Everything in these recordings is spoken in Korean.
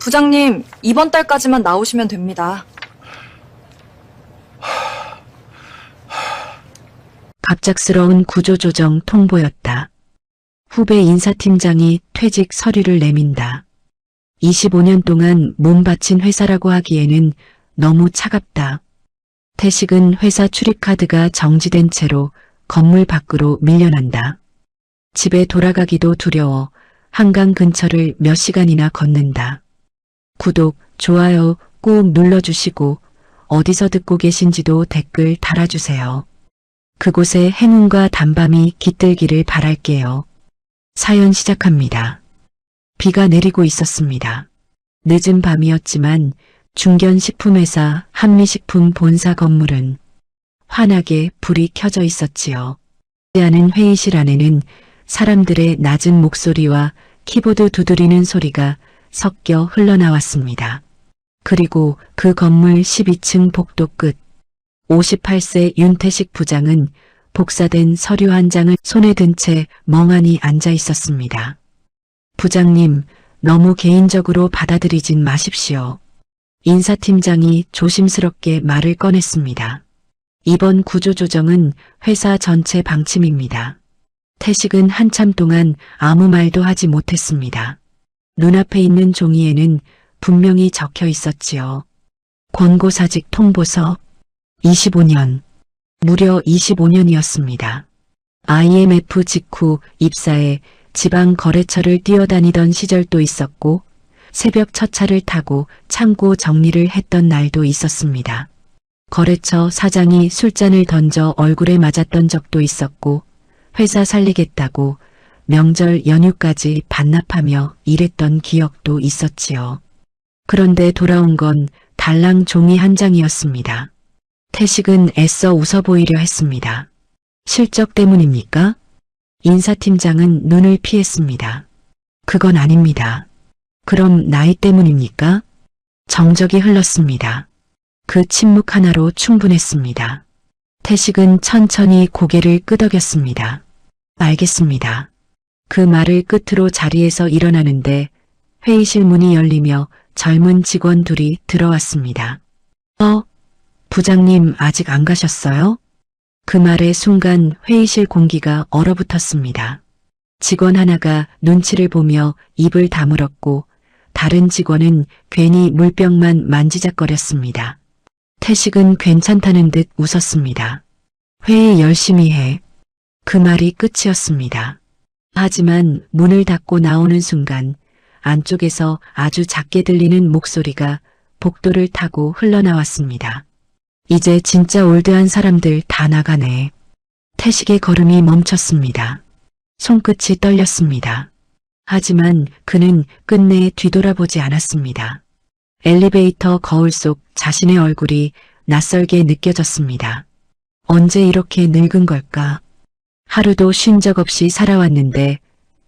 부장님, 이번 달까지만 나오시면 됩니다. 갑작스러운 구조조정 통보였다. 후배 인사팀장이 퇴직 서류를 내민다. 25년 동안 몸 바친 회사라고 하기에는 너무 차갑다. 태식은 회사 출입카드가 정지된 채로 건물 밖으로 밀려난다. 집에 돌아가기도 두려워 한강 근처를 몇 시간이나 걷는다. 구독, 좋아요 꾹 눌러주시고 어디서 듣고 계신지도 댓글 달아주세요. 그곳에 행운과 단밤이 깃들기를 바랄게요. 사연 시작합니다. 비가 내리고 있었습니다. 늦은 밤이었지만 중견식품회사 한미식품 본사 건물은 환하게 불이 켜져 있었지요. 하는 회의실 안에는 사람들의 낮은 목소리와 키보드 두드리는 소리가 섞여 흘러나왔습니다. 그리고 그 건물 12층 복도 끝 58세 윤태식 부장은 복사된 서류 한 장을 손에 든 채 멍하니 앉아 있었습니다. 부장님, 너무 개인적으로 받아들이진 마십시오. 인사팀장이 조심스럽게 말을 꺼냈습니다. 이번 구조조정은 회사 전체 방침입니다. 태식은 한참 동안 아무 말도 하지 못했습니다. 눈앞에 있는 종이에는 분명히 적혀 있었지요. 권고사직 통보서 25년, 무려 25년이었습니다. IMF 직후 입사해 지방 거래처를 뛰어다니던 시절도 있었고 새벽 첫 차를 타고 창고 정리를 했던 날도 있었습니다. 거래처 사장이 술잔을 던져 얼굴에 맞았던 적도 있었고 회사 살리겠다고 명절 연휴까지 반납하며 일했던 기억도 있었지요. 그런데 돌아온 건 달랑 종이 한 장이었습니다. 태식은 애써 웃어 보이려 했습니다. 실적 때문입니까? 인사팀장은 눈을 피했습니다. 그건 아닙니다. 그럼 나이 때문입니까? 정적이 흘렀습니다. 그 침묵 하나로 충분했습니다. 태식은 천천히 고개를 끄덕였습니다. 알겠습니다. 그 말을 끝으로 자리에서 일어나는데 회의실 문이 열리며 젊은 직원 둘이 들어왔습니다. 부장님 아직 안 가셨어요? 그 말의 순간 회의실 공기가 얼어붙었습니다. 직원 하나가 눈치를 보며 입을 다물었고 다른 직원은 괜히 물병만 만지작거렸습니다. 태식은 괜찮다는 듯 웃었습니다. 회의 열심히 해. 그 말이 끝이었습니다. 하지만 문을 닫고 나오는 순간 안쪽에서 아주 작게 들리는 목소리가 복도를 타고 흘러나왔습니다. 이제 진짜 올드한 사람들 다 나가네. 태식의 걸음이 멈췄습니다. 손끝이 떨렸습니다. 하지만 그는 끝내 뒤돌아보지 않았습니다. 엘리베이터 거울 속 자신의 얼굴이 낯설게 느껴졌습니다. 언제 이렇게 늙은 걸까? 하루도 쉰 적 없이 살아왔는데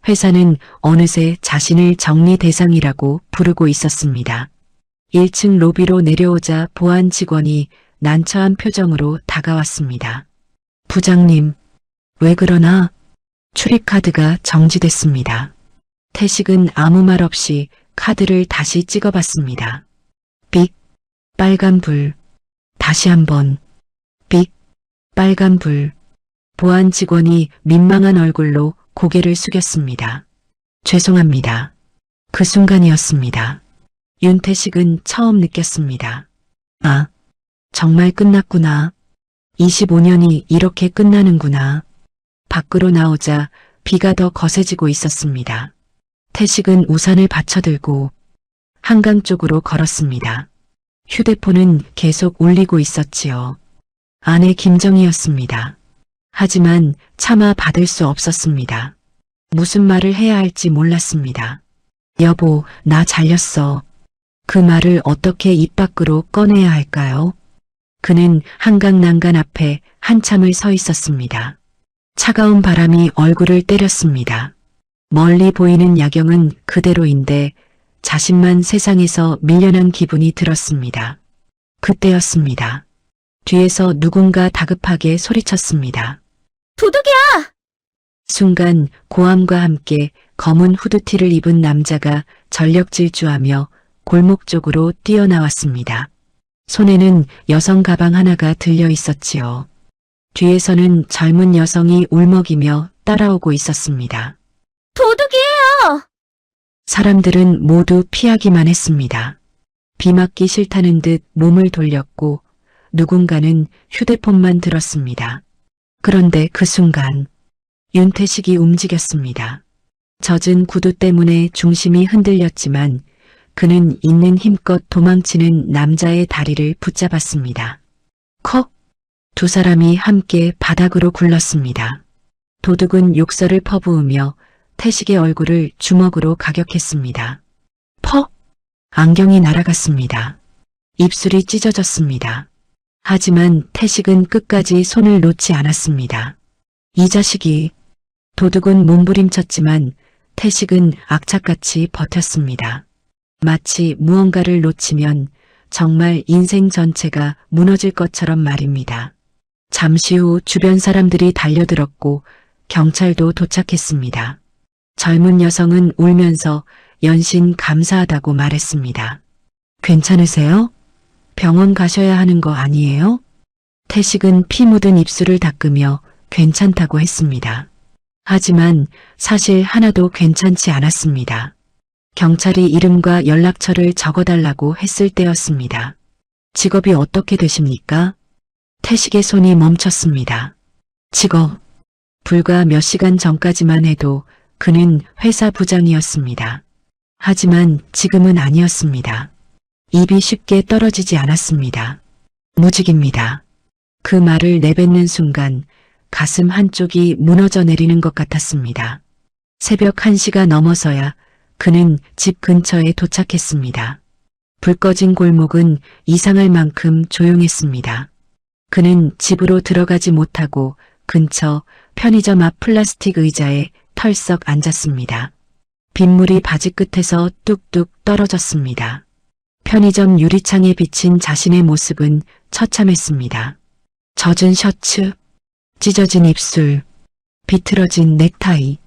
회사는 어느새 자신을 정리 대상이라고 부르고 있었습니다. 1층 로비로 내려오자 보안 직원이 난처한 표정으로 다가왔습니다. 부장님, 왜 그러나? 출입카드가 정지됐습니다. 태식은 아무 말 없이 카드를 다시 찍어봤습니다. 삑, 빨간 불. 다시 한번. 삑, 빨간 불. 보안 직원이 민망한 얼굴로 고개를 숙였습니다. 죄송합니다. 그 순간이었습니다. 윤태식은 처음 느꼈습니다. 아, 정말 끝났구나. 25년이 이렇게 끝나는구나. 밖으로 나오자 비가 더 거세지고 있었습니다. 태식은 우산을 받쳐들고 한강 쪽으로 걸었습니다. 휴대폰은 계속 울리고 있었지요. 아내 김정희였습니다. 하지만 차마 받을 수 없었습니다. 무슨 말을 해야 할지 몰랐습니다. 여보, 나 잘렸어. 그 말을 어떻게 입 밖으로 꺼내야 할까요? 그는 한강 난간 앞에 한참을 서 있었습니다. 차가운 바람이 얼굴을 때렸습니다. 멀리 보이는 야경은 그대로인데 자신만 세상에서 밀려난 기분이 들었습니다. 그때였습니다. 뒤에서 누군가 다급하게 소리쳤습니다. 도둑이야! 순간 고함과 함께 검은 후드티를 입은 남자가 전력 질주하며 골목 쪽으로 뛰어나왔습니다. 손에는 여성 가방 하나가 들려 있었지요. 뒤에서는 젊은 여성이 울먹이며 따라오고 있었습니다. 도둑이에요! 사람들은 모두 피하기만 했습니다. 비 맞기 싫다는 듯 몸을 돌렸고 누군가는 휴대폰만 들었습니다. 그런데 그 순간 윤태식이 움직였습니다. 젖은 구두 때문에 중심이 흔들렸지만 그는 있는 힘껏 도망치는 남자의 다리를 붙잡았습니다. 컥! 두 사람이 함께 바닥으로 굴렀습니다. 도둑은 욕설을 퍼부으며 태식의 얼굴을 주먹으로 가격했습니다. 퍽! 안경이 날아갔습니다. 입술이 찢어졌습니다. 하지만 태식은 끝까지 손을 놓지 않았습니다. 이 자식이. 도둑은 몸부림쳤지만 태식은 악착같이 버텼습니다. 마치 무언가를 놓치면 정말 인생 전체가 무너질 것처럼 말입니다. 잠시 후 주변 사람들이 달려들었고 경찰도 도착했습니다. 젊은 여성은 울면서 연신 감사하다고 말했습니다. 괜찮으세요? 병원 가셔야 하는 거 아니에요? 태식은 피 묻은 입술을 닦으며 괜찮다고 했습니다. 하지만 사실 하나도 괜찮지 않았습니다. 경찰이 이름과 연락처를 적어달라고 했을 때였습니다. 직업이 어떻게 되십니까? 태식의 손이 멈췄습니다. 직업. 불과 몇 시간 전까지만 해도 그는 회사 부장이었습니다. 하지만 지금은 아니었습니다. 입이 쉽게 떨어지지 않았습니다. 무직입니다. 그 말을 내뱉는 순간 가슴 한쪽이 무너져 내리는 것 같았습니다. 새벽 1시가 넘어서야 그는 집 근처에 도착했습니다. 불 꺼진 골목은 이상할 만큼 조용했습니다. 그는 집으로 들어가지 못하고 근처 편의점 앞 플라스틱 의자에 털썩 앉았습니다. 빗물이 바지 끝에서 뚝뚝 떨어졌습니다. 편의점 유리창에 비친 자신의 모습은 처참했습니다. 젖은 셔츠, 찢어진 입술, 비틀어진 넥타이,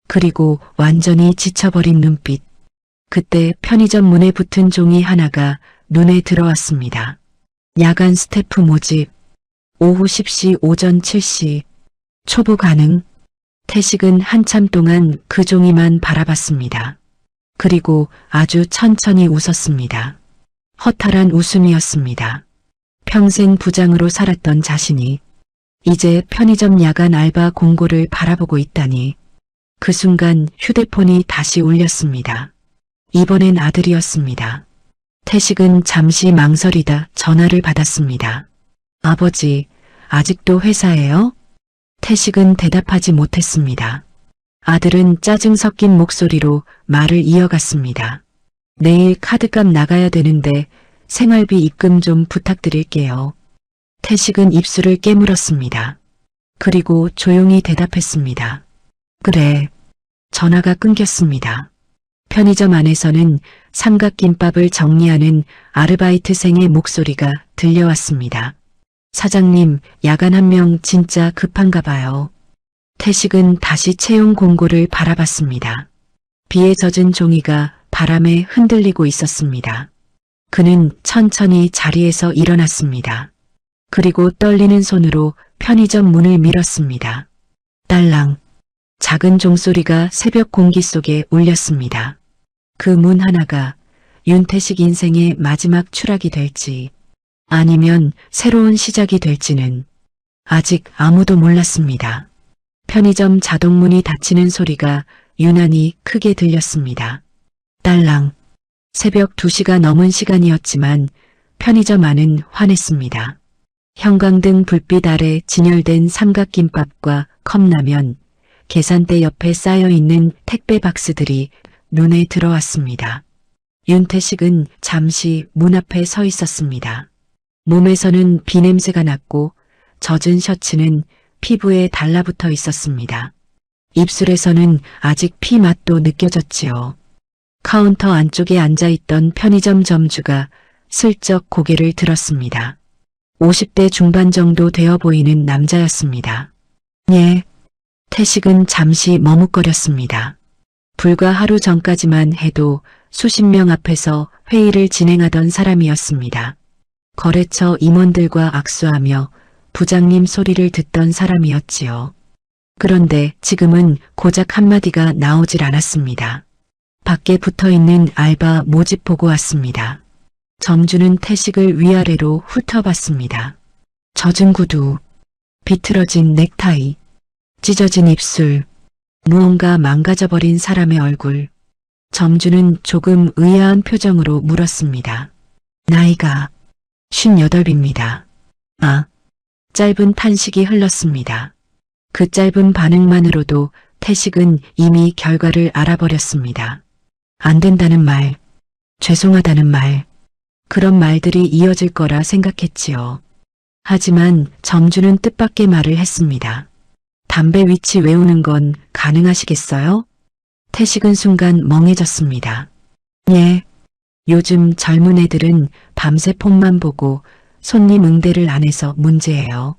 그리고 완전히 지쳐버린 눈빛. 그때 편의점 문에 붙은 종이 하나가 눈에 들어왔습니다. 야간 스태프 모집, 오후 10시, 오전 7시, 초보 가능. 태식은 한참 동안 그 종이만 바라봤습니다. 그리고 아주 천천히 웃었습니다. 허탈한 웃음이었습니다. 평생 부장으로 살았던 자신이 이제 편의점 야간 알바 공고를 바라보고 있다니. 그 순간 휴대폰이 다시 울렸습니다. 이번엔 아들이었습니다. 태식은 잠시 망설이다 전화를 받았습니다. 아버지, 아직도 회사예요? 태식은 대답하지 못했습니다. 아들은 짜증 섞인 목소리로 말을 이어갔습니다. 내일 카드값 나가야 되는데 생활비 입금 좀 부탁드릴게요. 태식은 입술을 깨물었습니다. 그리고 조용히 대답했습니다. 그래. 전화가 끊겼습니다. 편의점 안에서는 삼각김밥을 정리하는 아르바이트생의 목소리가 들려왔습니다. 사장님, 야간 한 명 진짜 급한가 봐요. 태식은 다시 채용 공고를 바라봤습니다. 비에 젖은 종이가 바람에 흔들리고 있었습니다. 그는 천천히 자리에서 일어났습니다. 그리고 떨리는 손으로 편의점 문을 밀었습니다. 딸랑. 작은 종소리가 새벽 공기 속에 울렸습니다. 그 문 하나가 윤태식 인생의 마지막 추락이 될지 아니면 새로운 시작이 될지는 아직 아무도 몰랐습니다. 편의점 자동문이 닫히는 소리가 유난히 크게 들렸습니다. 딸랑. 새벽 2시가 넘은 시간이었지만 편의점 안은 환했습니다. 형광등 불빛 아래 진열된 삼각김밥과 컵라면, 계산대 옆에 쌓여있는 택배 박스들이 눈에 들어왔습니다. 윤태식은 잠시 문 앞에 서 있었습니다. 몸에서는 비냄새가 났고 젖은 셔츠는 피부에 달라붙어 있었습니다. 입술에서는 아직 피 맛도 느껴졌지요. 카운터 안쪽에 앉아있던 편의점 점주가 슬쩍 고개를 들었습니다. 50대 중반 정도 되어 보이는 남자였습니다. 예. 태식은 잠시 머뭇거렸습니다. 불과 하루 전까지만 해도 수십 명 앞에서 회의를 진행하던 사람이었습니다. 거래처 임원들과 악수하며 부장님 소리를 듣던 사람이었지요. 그런데 지금은 고작 한마디가 나오질 않았습니다. 밖에 붙어있는 알바 모집 보고 왔습니다. 점주는 태식을 위아래로 훑어봤습니다. 젖은 구두, 비틀어진 넥타이, 찢어진 입술, 무언가 망가져버린 사람의 얼굴. 점주는 조금 의아한 표정으로 물었습니다. 나이가 58입니다. 아, 짧은 탄식이 흘렀습니다. 그 짧은 반응만으로도 태식은 이미 결과를 알아버렸습니다. 안 된다는 말, 죄송하다는 말, 그런 말들이 이어질 거라 생각했지요. 하지만 점주는 뜻밖의 말을 했습니다. 담배 위치 외우는 건 가능하시겠어요? 태식은 순간 멍해졌습니다. 예, 요즘 젊은 애들은 밤새 폰만 보고 손님 응대를 안 해서 문제예요.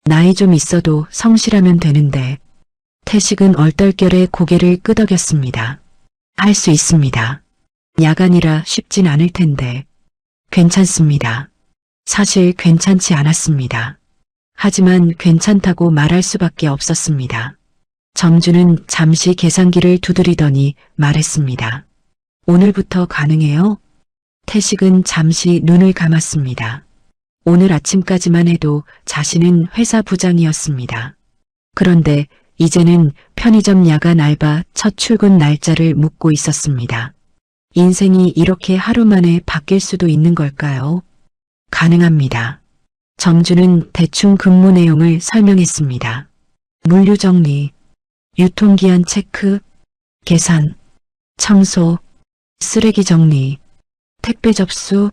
나이 좀 있어도 성실하면 되는데. 태식은 얼떨결에 고개를 끄덕였습니다. 할 수 있습니다. 야간이라 쉽진 않을 텐데. 괜찮습니다. 사실 괜찮지 않았습니다. 하지만 괜찮다고 말할 수밖에 없었습니다. 점주는 잠시 계산기를 두드리더니 말했습니다. 오늘부터 가능해요? 태식은 잠시 눈을 감았습니다. 오늘 아침까지만 해도 자신은 회사 부장이었습니다. 그런데 이제는 편의점 야간 알바 첫 출근 날짜를 묻고 있었습니다. 인생이 이렇게 하루 만에 바뀔 수도 있는 걸까요? 가능합니다. 점주는 대충 근무 내용을 설명했습니다. 물류 정리, 유통기한 체크, 계산, 청소, 쓰레기 정리, 택배 접수.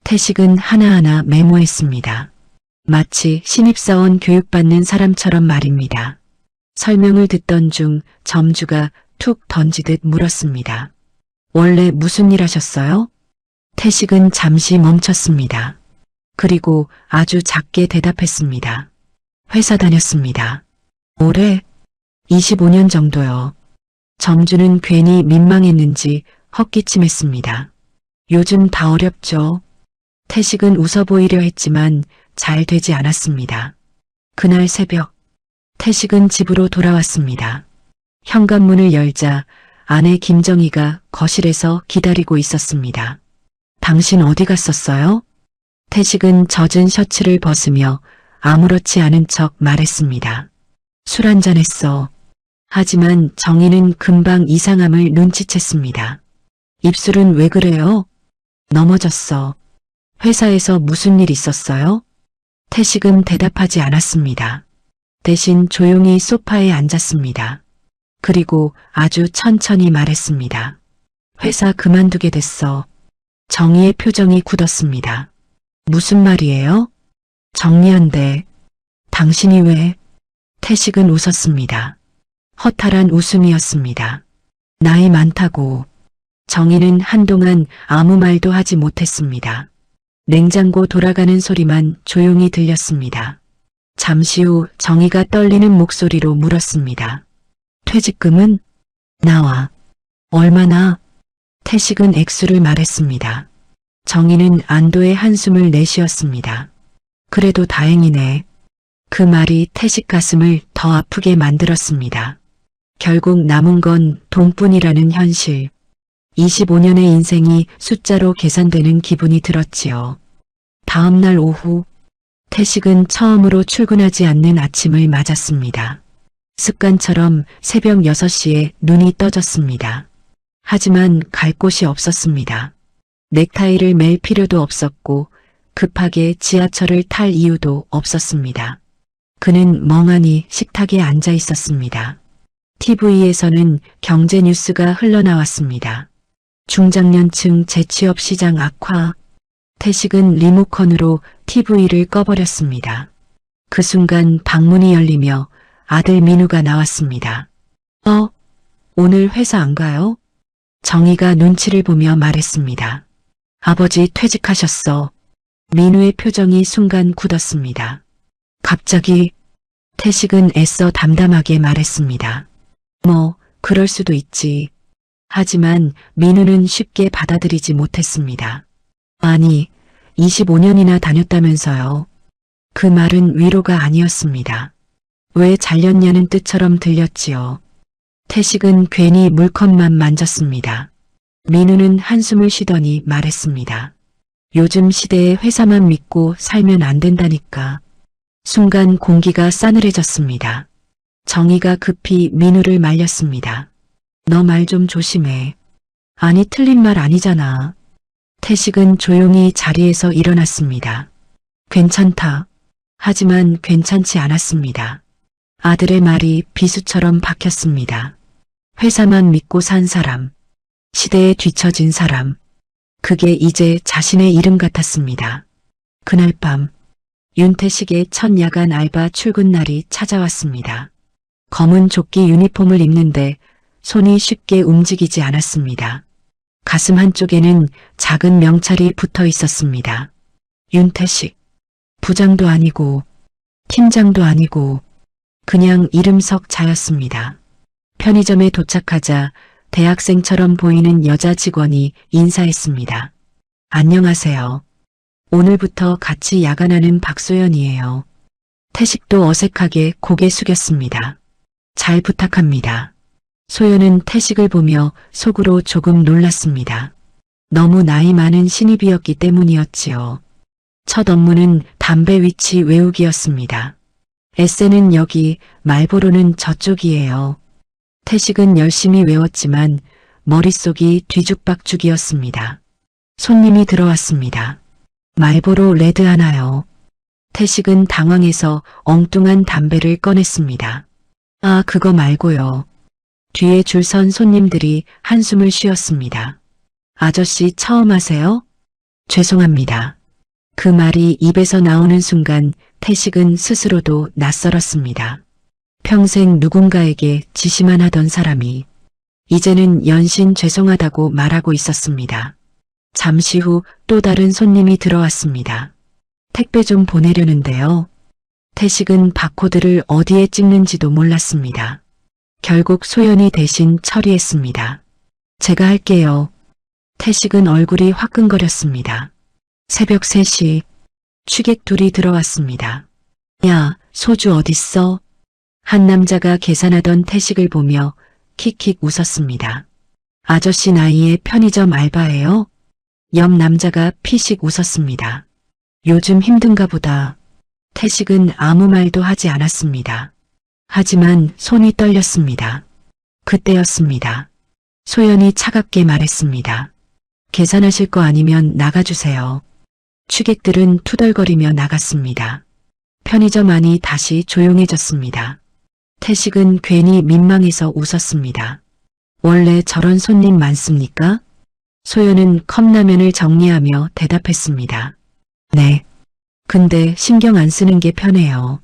태식은 하나하나 메모했습니다. 마치 신입사원 교육받는 사람처럼 말입니다. 설명을 듣던 중 점주가 툭 던지듯 물었습니다. 원래 무슨 일 하셨어요? 태식은 잠시 멈췄습니다. 그리고 아주 작게 대답했습니다. 회사 다녔습니다. 올해 25년 정도요. 점주는 괜히 민망했는지 헛기침했습니다. 요즘 다 어렵죠. 태식은 웃어 보이려 했지만 잘 되지 않았습니다. 그날 새벽, 태식은 집으로 돌아왔습니다. 현관문을 열자 아내 김정희가 거실에서 기다리고 있었습니다. 당신 어디 갔었어요? 태식은 젖은 셔츠를 벗으며 아무렇지 않은 척 말했습니다. 술 한잔 했어. 하지만 정희는 금방 이상함을 눈치챘습니다. 입술은 왜 그래요? 넘어졌어. 회사에서 무슨 일 있었어요? 태식은 대답하지 않았습니다. 대신 조용히 소파에 앉았습니다. 그리고 아주 천천히 말했습니다. 회사 그만두게 됐어. 정희의 표정이 굳었습니다. 무슨 말이에요? 정리한데. 당신이 왜? 태식은 웃었습니다. 허탈한 웃음이었습니다. 나이 많다고. 정희는 한동안 아무 말도 하지 못했습니다. 냉장고 돌아가는 소리만 조용히 들렸습니다. 잠시 후 정희가 떨리는 목소리로 물었습니다. 퇴직금은? 나와. 얼마나? 태식은 액수를 말했습니다. 정희는 안도의 한숨을 내쉬었습니다. 그래도 다행이네. 그 말이 태식 가슴을 더 아프게 만들었습니다. 결국 남은 건 돈뿐이라는 현실. 25년의 인생이 숫자로 계산되는 기분이 들었지요. 다음 날 오후, 태식은 처음으로 출근하지 않는 아침을 맞았습니다. 습관처럼 새벽 6시에 눈이 떠졌습니다. 하지만 갈 곳이 없었습니다. 넥타이를 맬 필요도 없었고 급하게 지하철을 탈 이유도 없었습니다. 그는 멍하니 식탁에 앉아 있었습니다. TV에서는 경제 뉴스가 흘러나왔습니다. 중장년층 재취업 시장 악화. 태식은 리모컨으로 TV를 꺼버렸습니다. 그 순간 방문이 열리며 아들 민우가 나왔습니다. 오늘 회사 안 가요? 정희가 눈치를 보며 말했습니다. 아버지 퇴직하셨어. 민우의 표정이 순간 굳었습니다. 갑자기? 태식은 애써 담담하게 말했습니다. 그럴 수도 있지. 하지만 민우는 쉽게 받아들이지 못했습니다. 아니, 25년이나 다녔다면서요. 그 말은 위로가 아니었습니다. 왜 잘렸냐는 뜻처럼 들렸지요. 태식은 괜히 물컵만 만졌습니다. 민우는 한숨을 쉬더니 말했습니다. 요즘 시대에 회사만 믿고 살면 안 된다니까. 순간 공기가 싸늘해졌습니다. 정희가 급히 민우를 말렸습니다. 너 말 좀 조심해. 아니, 틀린 말 아니잖아. 태식은 조용히 자리에서 일어났습니다. 괜찮다. 하지만 괜찮지 않았습니다. 아들의 말이 비수처럼 박혔습니다. 회사만 믿고 산 사람, 시대에 뒤처진 사람, 그게 이제 자신의 이름 같았습니다. 그날 밤, 윤태식의 첫 야간 알바 출근 날이 찾아왔습니다. 검은 조끼 유니폼을 입는데 손이 쉽게 움직이지 않았습니다. 가슴 한쪽에는 작은 명찰이 붙어 있었습니다. 윤태식, 부장도 아니고 팀장도 아니고 그냥 이름석 자였습니다. 편의점에 도착하자 대학생처럼 보이는 여자 직원이 인사했습니다. 안녕하세요. 오늘부터 같이 야간하는 박소연이에요. 태식도 어색하게 고개 숙였습니다. 잘 부탁합니다. 소연은 태식을 보며 속으로 조금 놀랐습니다. 너무 나이 많은 신입이었기 때문이었지요. 첫 업무는 담배 위치 외우기였습니다. 에세는 여기, 말보로는 저쪽이에요. 태식은 열심히 외웠지만 머릿속이 뒤죽박죽이었습니다. 손님이 들어왔습니다. 말보로 레드 하나요. 태식은 당황해서 엉뚱한 담배를 꺼냈습니다. 아, 그거 말고요. 뒤에 줄 선 손님들이 한숨을 쉬었습니다. 아저씨 처음 하세요? 죄송합니다. 그 말이 입에서 나오는 순간 태식은 스스로도 낯설었습니다. 평생 누군가에게 지시만 하던 사람이 이제는 연신 죄송하다고 말하고 있었습니다. 잠시 후 또 다른 손님이 들어왔습니다. 택배 좀 보내려는데요. 태식은 바코드를 어디에 찍는지도 몰랐습니다. 결국 소연이 대신 처리했습니다. 제가 할게요. 태식은 얼굴이 화끈거렸습니다. 새벽 3시 취객 둘이 들어왔습니다. 야, 소주 어딨어? 한 남자가 계산하던 태식을 보며 킥킥 웃었습니다. 아저씨 나이에 편의점 알바예요? 옆 남자가 피식 웃었습니다. 요즘 힘든가 보다. 태식은 아무 말도 하지 않았습니다. 하지만 손이 떨렸습니다. 그때였습니다. 소연이 차갑게 말했습니다. 계산하실 거 아니면 나가주세요. 취객들은 투덜거리며 나갔습니다. 편의점 안이 다시 조용해졌습니다. 태식은 괜히 민망해서 웃었습니다. 원래 저런 손님 많습니까? 소연은 컵라면을 정리하며 대답했습니다. 네. 근데 신경 안 쓰는 게 편해요.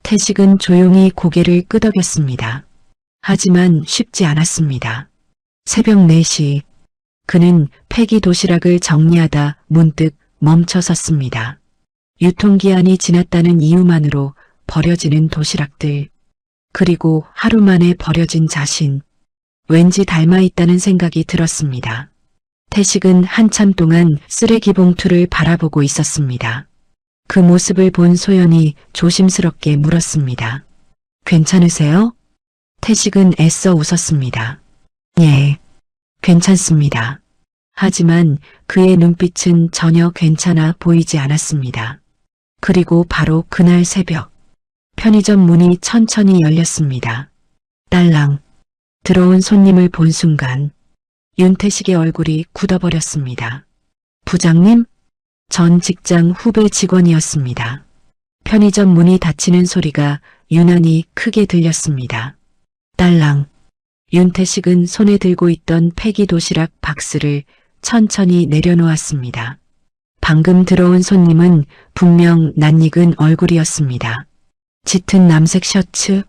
태식은 조용히 고개를 끄덕였습니다. 하지만 쉽지 않았습니다. 새벽 4시 그는 폐기 도시락을 정리하다 문득 멈춰 섰습니다. 유통기한이 지났다는 이유만으로 버려지는 도시락들, 그리고 하루 만에 버려진 자신, 왠지 닮아있다는 생각이 들었습니다. 태식은 한참 동안 쓰레기 봉투를 바라보고 있었습니다. 그 모습을 본 소연이 조심스럽게 물었습니다. 괜찮으세요? 태식은 애써 웃었습니다. 예, 괜찮습니다. 하지만 그의 눈빛은 전혀 괜찮아 보이지 않았습니다. 그리고 바로 그날 새벽, 편의점 문이 천천히 열렸습니다. 딸랑, 들어온 손님을 본 순간 윤태식의 얼굴이 굳어버렸습니다. 부장님? 전 직장 후배 직원이었습니다. 편의점 문이 닫히는 소리가 유난히 크게 들렸습니다. 딸랑, 윤태식은 손에 들고 있던 폐기 도시락 박스를 천천히 내려놓았습니다. 방금 들어온 손님은 분명 낯익은 얼굴이었습니다. 짙은 남색 셔츠,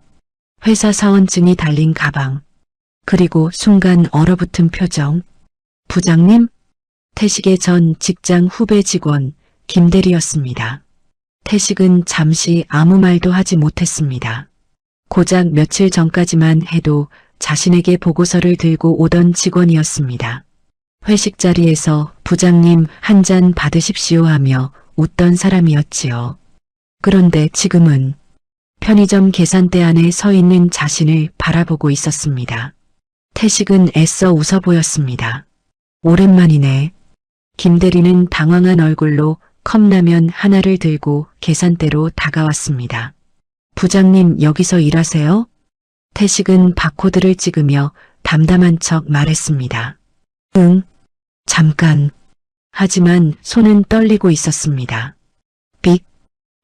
회사 사원증이 달린 가방, 그리고 순간 얼어붙은 표정. 부장님? 태식의 전 직장 후배 직원 김대리였습니다. 태식은 잠시 아무 말도 하지 못했습니다. 고작 며칠 전까지만 해도 자신에게 보고서를 들고 오던 직원이었습니다. 회식 자리에서 부장님 한 잔 받으십시오 하며 웃던 사람이었지요. 그런데 지금은 편의점 계산대 안에 서 있는 자신을 바라보고 있었습니다. 태식은 애써 웃어 보였습니다. 오랜만이네. 김대리는 당황한 얼굴로 컵라면 하나를 들고 계산대로 다가왔습니다. 부장님 여기서 일하세요? 태식은 바코드를 찍으며 담담한 척 말했습니다. 응, 잠깐. 하지만 손은 떨리고 있었습니다. 빅,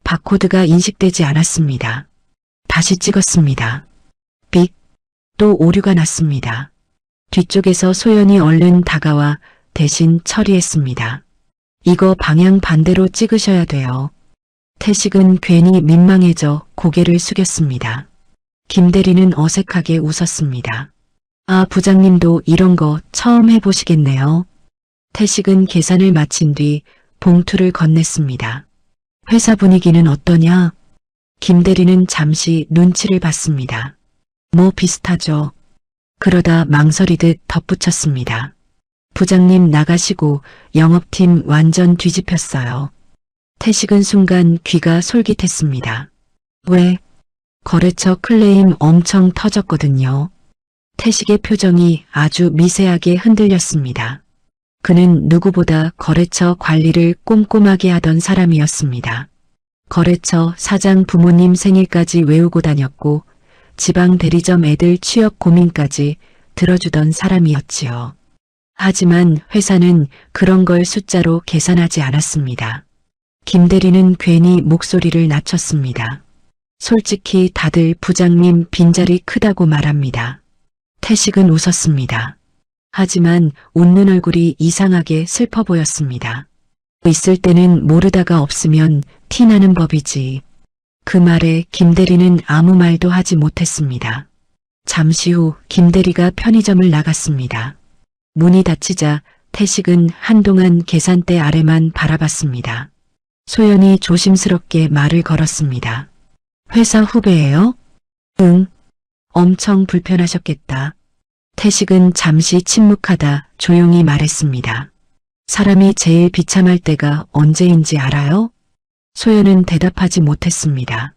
바코드가 인식되지 않았습니다. 다시 찍었습니다. 빅, 또 오류가 났습니다. 뒤쪽에서 소연이 얼른 다가와 대신 처리했습니다. 이거 방향 반대로 찍으셔야 돼요. 태식은 괜히 민망해져 고개를 숙였습니다. 김대리는 어색하게 웃었습니다. 아, 부장님도 이런 거 처음 해보시겠네요. 태식은 계산을 마친 뒤 봉투를 건넸습니다. 회사 분위기는 어떠냐? 김대리는 잠시 눈치를 봤습니다. 뭐 비슷하죠. 그러다 망설이듯 덧붙였습니다. 부장님 나가시고 영업팀 완전 뒤집혔어요. 태식은 순간 귀가 솔깃했습니다. 왜? 거래처 클레임 엄청 터졌거든요. 태식의 표정이 아주 미세하게 흔들렸습니다. 그는 누구보다 거래처 관리를 꼼꼼하게 하던 사람이었습니다. 거래처 사장 부모님 생일까지 외우고 다녔고 지방 대리점 애들 취업 고민까지 들어주던 사람이었지요. 하지만 회사는 그런 걸 숫자로 계산하지 않았습니다. 김대리는 괜히 목소리를 낮췄습니다. 솔직히 다들 부장님 빈자리 크다고 말합니다. 태식은 웃었습니다. 하지만 웃는 얼굴이 이상하게 슬퍼 보였습니다. 있을 때는 모르다가 없으면 티나는 법이지. 그 말에 김대리는 아무 말도 하지 못했습니다. 잠시 후 김대리가 편의점을 나갔습니다. 문이 닫히자 태식은 한동안 계산대 아래만 바라봤습니다. 소연이 조심스럽게 말을 걸었습니다. 회사 후배예요? 응. 엄청 불편하셨겠다. 태식은 잠시 침묵하다 조용히 말했습니다. 사람이 제일 비참할 때가 언제인지 알아요? 소연은 대답하지 못했습니다.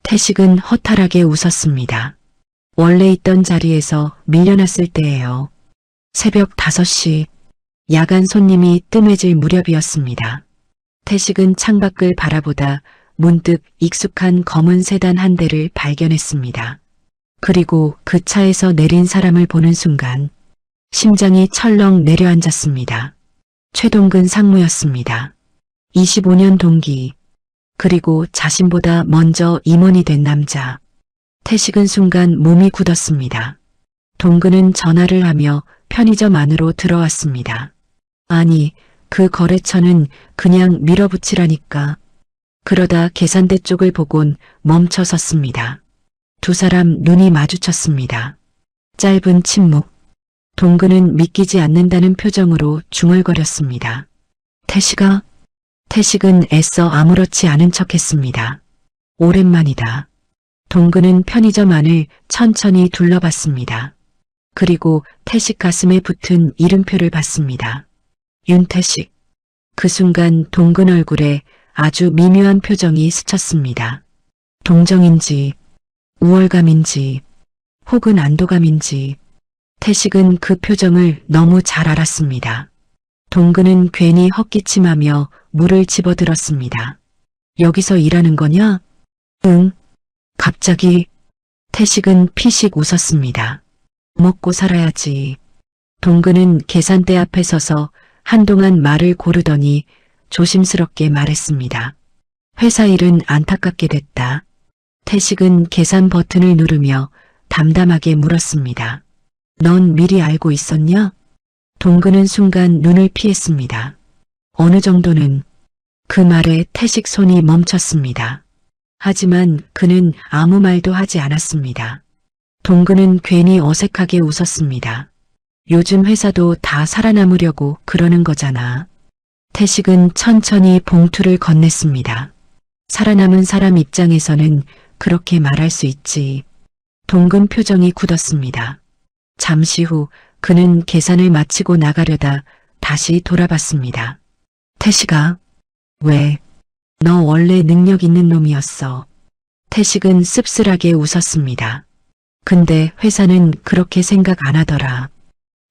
태식은 허탈하게 웃었습니다. 원래 있던 자리에서 밀려났을 때예요. 새벽 5시, 야간 손님이 뜸해질 무렵이었습니다. 태식은 창밖을 바라보다 문득 익숙한 검은 세단 한 대를 발견했습니다. 그리고 그 차에서 내린 사람을 보는 순간 심장이 철렁 내려앉았습니다. 최동근 상무였습니다. 25년 동기, 그리고 자신보다 먼저 임원이 된 남자. 태식은 순간 몸이 굳었습니다. 동근은 전화를 하며 편의점 안으로 들어왔습니다. 아니, 그 거래처는 그냥 밀어붙이라니까. 그러다 계산대 쪽을 보곤 멈춰 섰습니다. 두 사람 눈이 마주쳤습니다. 짧은 침묵. 동근은 믿기지 않는다는 표정으로 중얼거렸습니다. 태식아? 태식은 애써 아무렇지 않은 척했습니다. 오랜만이다. 동근은 편의점 안을 천천히 둘러봤습니다. 그리고 태식 가슴에 붙은 이름표를 봤습니다. 윤태식. 그 순간 동근 얼굴에 아주 미묘한 표정이 스쳤습니다. 동정인지, 우월감인지, 혹은 안도감인지, 태식은 그 표정을 너무 잘 알았습니다. 동근은 괜히 헛기침하며 물을 집어들었습니다. 여기서 일하는 거냐? 응. 갑자기 태식은 피식 웃었습니다. 먹고 살아야지. 동근은 계산대 앞에 서서 한동안 말을 고르더니 조심스럽게 말했습니다. 회사 일은 안타깝게 됐다. 태식은 계산 버튼을 누르며 담담하게 물었습니다. 넌 미리 알고 있었냐? 동근은 순간 눈을 피했습니다. 어느 정도는. 그 말에 태식 손이 멈췄습니다. 하지만 그는 아무 말도 하지 않았습니다. 동근은 괜히 어색하게 웃었습니다. 요즘 회사도 다 살아남으려고 그러는 거잖아. 태식은 천천히 봉투를 건넸습니다. 살아남은 사람 입장에서는 그렇게 말할 수 있지. 동근 표정이 굳었습니다. 잠시 후 그는 계산을 마치고 나가려다 다시 돌아봤습니다. 태식아, 왜? 너 원래 능력 있는 놈이었어. 태식은 씁쓸하게 웃었습니다. 근데 회사는 그렇게 생각 안 하더라.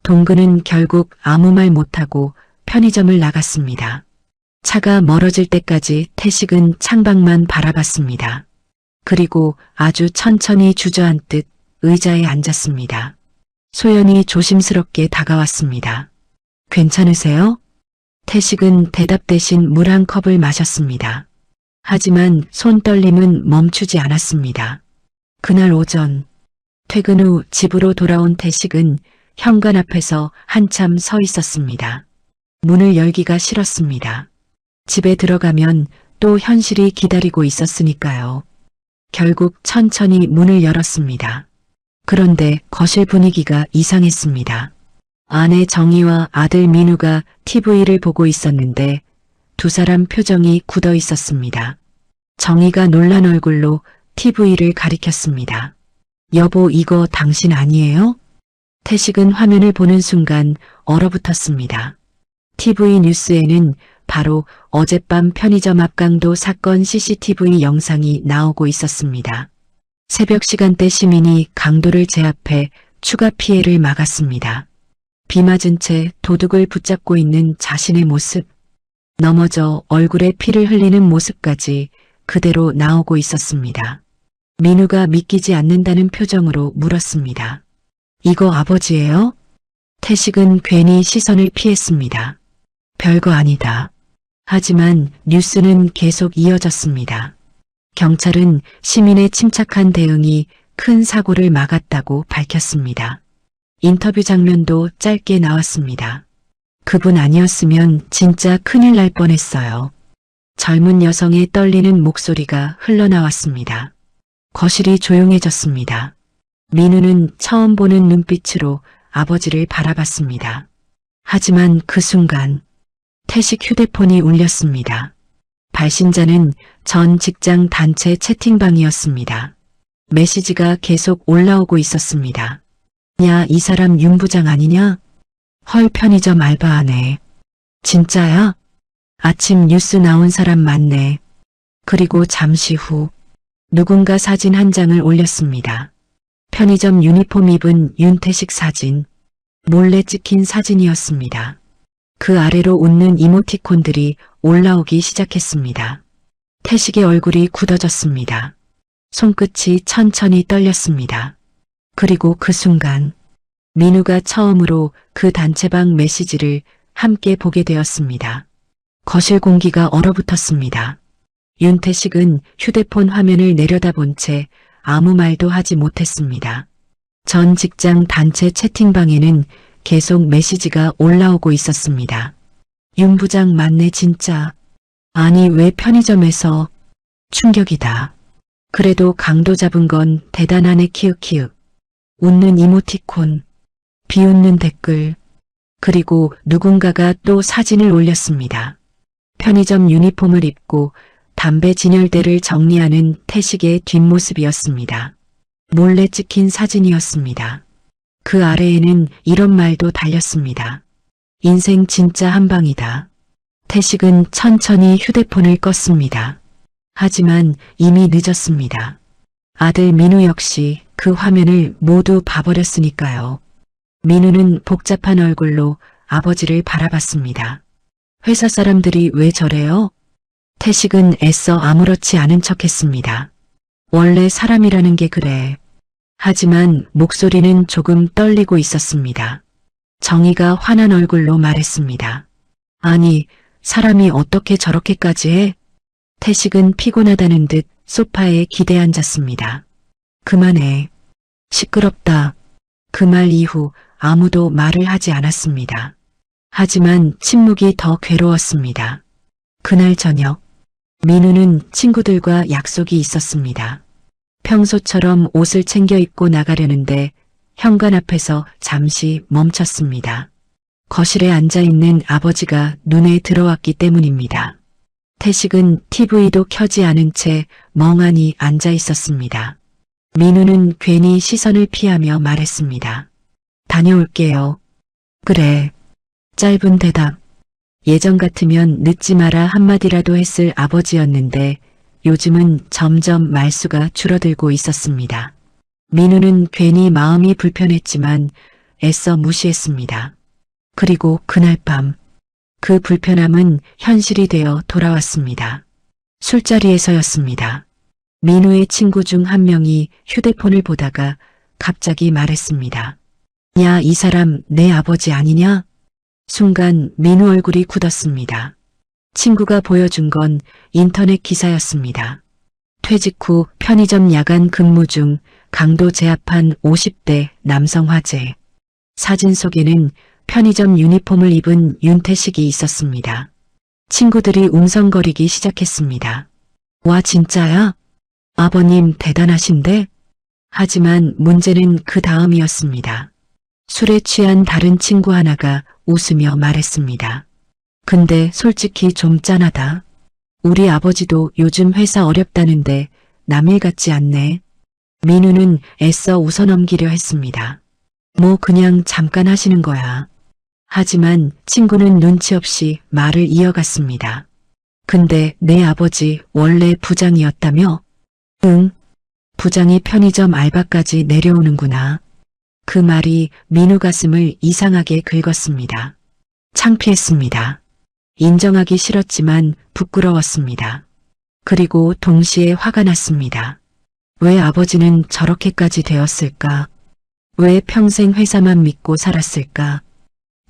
동근은 결국 아무 말 못하고 편의점을 나갔습니다. 차가 멀어질 때까지 태식은 창밖만 바라봤습니다. 그리고 아주 천천히 주저앉듯 의자에 앉았습니다. 소연이 조심스럽게 다가왔습니다. 괜찮으세요? 태식은 대답 대신 물 한 컵을 마셨습니다. 하지만 손떨림은 멈추지 않았습니다. 그날 오전 퇴근 후 집으로 돌아온 태식은 현관 앞에서 한참 서 있었습니다. 문을 열기가 싫었습니다. 집에 들어가면 또 현실이 기다리고 있었으니까요. 결국 천천히 문을 열었습니다. 그런데 거실 분위기가 이상했습니다. 아내 정희와 아들 민우가 TV를 보고 있었는데 두 사람 표정이 굳어 있었습니다. 정희가 놀란 얼굴로 TV를 가리켰습니다. 여보, 이거 당신 아니에요? 태식은 화면을 보는 순간 얼어붙었습니다. TV 뉴스에는 바로 어젯밤 편의점 앞강도 사건 CCTV 영상이 나오고 있었습니다. 새벽 시간대 시민이 강도를 제압해 추가 피해를 막았습니다. 비 맞은 채 도둑을 붙잡고 있는 자신의 모습, 넘어져 얼굴에 피를 흘리는 모습까지 그대로 나오고 있었습니다. 민우가 믿기지 않는다는 표정으로 물었습니다. 이거 아버지예요? 태식은 괜히 시선을 피했습니다. 별거 아니다. 하지만 뉴스는 계속 이어졌습니다. 경찰은 시민의 침착한 대응이 큰 사고를 막았다고 밝혔습니다. 인터뷰 장면도 짧게 나왔습니다. 그분 아니었으면 진짜 큰일 날 뻔했어요. 젊은 여성의 떨리는 목소리가 흘러나왔습니다. 거실이 조용해졌습니다. 민우는 처음 보는 눈빛으로 아버지를 바라봤습니다. 하지만 그 순간 태식 휴대폰이 울렸습니다. 발신자는 전 직장 단체 채팅방이었습니다. 메시지가 계속 올라오고 있었습니다. 야, 이 사람 윤 부장 아니냐? 헐, 편의점 알바하네. 진짜야? 아침 뉴스 나온 사람 맞네. 그리고 잠시 후 누군가 사진 한 장을 올렸습니다. 편의점 유니폼 입은 윤태식 사진. 몰래 찍힌 사진이었습니다. 그 아래로 웃는 이모티콘들이 올라오기 시작했습니다. 태식의 얼굴이 굳어졌습니다. 손끝이 천천히 떨렸습니다. 그리고 그 순간 민우가 처음으로 그 단체방 메시지를 함께 보게 되었습니다. 거실 공기가 얼어붙었습니다. 윤태식은 휴대폰 화면을 내려다본 채 아무 말도 하지 못했습니다. 전 직장 단체 채팅방에는 계속 메시지가 올라오고 있었습니다. 윤 부장 맞네 진짜. 아니 왜 편의점에서. 충격이다. 그래도 강도 잡은 건 대단하네 키읔키읔. 웃는 이모티콘. 비웃는 댓글. 그리고 누군가가 또 사진을 올렸습니다. 편의점 유니폼을 입고 담배 진열대를 정리하는 태식의 뒷모습이었습니다. 몰래 찍힌 사진이었습니다. 그 아래에는 이런 말도 달렸습니다. 인생 진짜 한방이다. 태식은 천천히 휴대폰을 껐습니다. 하지만 이미 늦었습니다. 아들 민우 역시 그 화면을 모두 봐버렸으니까요. 민우는 복잡한 얼굴로 아버지를 바라봤습니다. 회사 사람들이 왜 저래요? 태식은 애써 아무렇지 않은 척했습니다. 원래 사람이라는 게 그래. 하지만 목소리는 조금 떨리고 있었습니다. 정희가 화난 얼굴로 말했습니다. 아니, 사람이 어떻게 저렇게까지 해? 태식은 피곤하다는 듯 소파에 기대 앉았습니다. 그만해. 시끄럽다. 그 말 이후 아무도 말을 하지 않았습니다. 하지만 침묵이 더 괴로웠습니다. 그날 저녁, 민우는 친구들과 약속이 있었습니다. 평소처럼 옷을 챙겨 입고 나가려는데 현관 앞에서 잠시 멈췄습니다. 거실에 앉아있는 아버지가 눈에 들어왔기 때문입니다. 태식은 TV도 켜지 않은 채 멍하니 앉아 있었습니다. 민우는 괜히 시선을 피하며 말했습니다. 다녀올게요. 그래. 짧은 대답. 예전 같으면 늦지 마라 한마디라도 했을 아버지였는데 요즘은 점점 말수가 줄어들고 있었습니다. 민우는 괜히 마음이 불편했지만 애써 무시했습니다. 그리고 그날 밤, 그 불편함은 현실이 되어 돌아왔습니다. 술자리에서였습니다. 민우의 친구 중 한 명이 휴대폰을 보다가 갑자기 말했습니다. 야, 이 사람 내 아버지 아니냐? 순간 민우 얼굴이 굳었습니다. 친구가 보여준 건 인터넷 기사였습니다. 퇴직 후 편의점 야간 근무 중 강도 제압한 50대 남성 화재. 사진 속에는 편의점 유니폼을 입은 윤태식이 있었습니다. 친구들이 웅성거리기 시작했습니다. 와, 진짜야? 아버님 대단하신데? 하지만 문제는 그 다음이었습니다. 술에 취한 다른 친구 하나가 웃으며 말했습니다. 근데 솔직히 좀 짠하다. 우리 아버지도 요즘 회사 어렵다는데 남일 같지 않네. 민우는 애써 웃어넘기려 했습니다. 뭐 그냥 잠깐 하시는 거야. 하지만 친구는 눈치 없이 말을 이어갔습니다. 근데 내 아버지 원래 부장이었다며? 응. 부장이 편의점 알바까지 내려오는구나. 그 말이 민우 가슴을 이상하게 긁었습니다. 창피했습니다. 인정하기 싫었지만 부끄러웠습니다. 그리고 동시에 화가 났습니다. 왜 아버지는 저렇게까지 되었을까? 왜 평생 회사만 믿고 살았을까?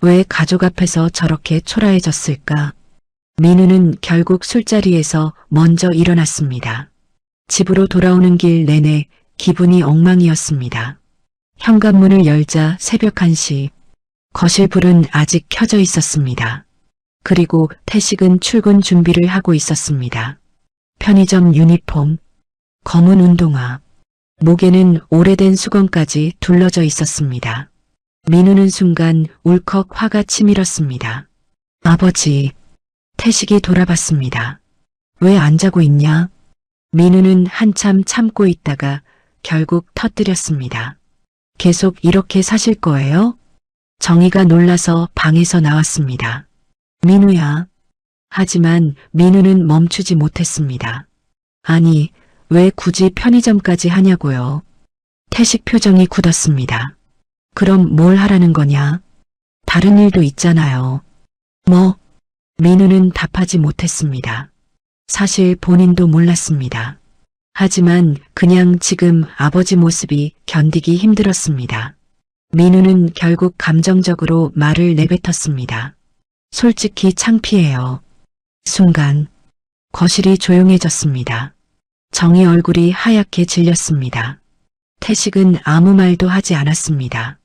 왜 가족 앞에서 저렇게 초라해졌을까? 민우는 결국 술자리에서 먼저 일어났습니다. 집으로 돌아오는 길 내내 기분이 엉망이었습니다. 현관문을 열자 새벽 1시, 거실 불은 아직 켜져 있었습니다. 그리고 태식은 출근 준비를 하고 있었습니다. 편의점 유니폼, 검은 운동화, 목에는 오래된 수건까지 둘러져 있었습니다. 민우는 순간 울컥 화가 치밀었습니다. 아버지, 태식이 돌아봤습니다. 왜 안 자고 있냐? 민우는 한참 참고 있다가 결국 터뜨렸습니다. 계속 이렇게 사실 거예요? 정희가 놀라서 방에서 나왔습니다. 민우야. 하지만 민우는 멈추지 못했습니다. 아니, 왜 굳이 편의점까지 하냐고요? 태식 표정이 굳었습니다. 그럼 뭘 하라는 거냐? 다른 일도 있잖아요. 뭐? 민우는 답하지 못했습니다. 사실 본인도 몰랐습니다. 하지만 그냥 지금 아버지 모습이 견디기 힘들었습니다. 민우는 결국 감정적으로 말을 내뱉었습니다. 솔직히 창피해요. 순간 거실이 조용해졌습니다. 정희 얼굴이 하얗게 질렸습니다. 태식은 아무 말도 하지 않았습니다.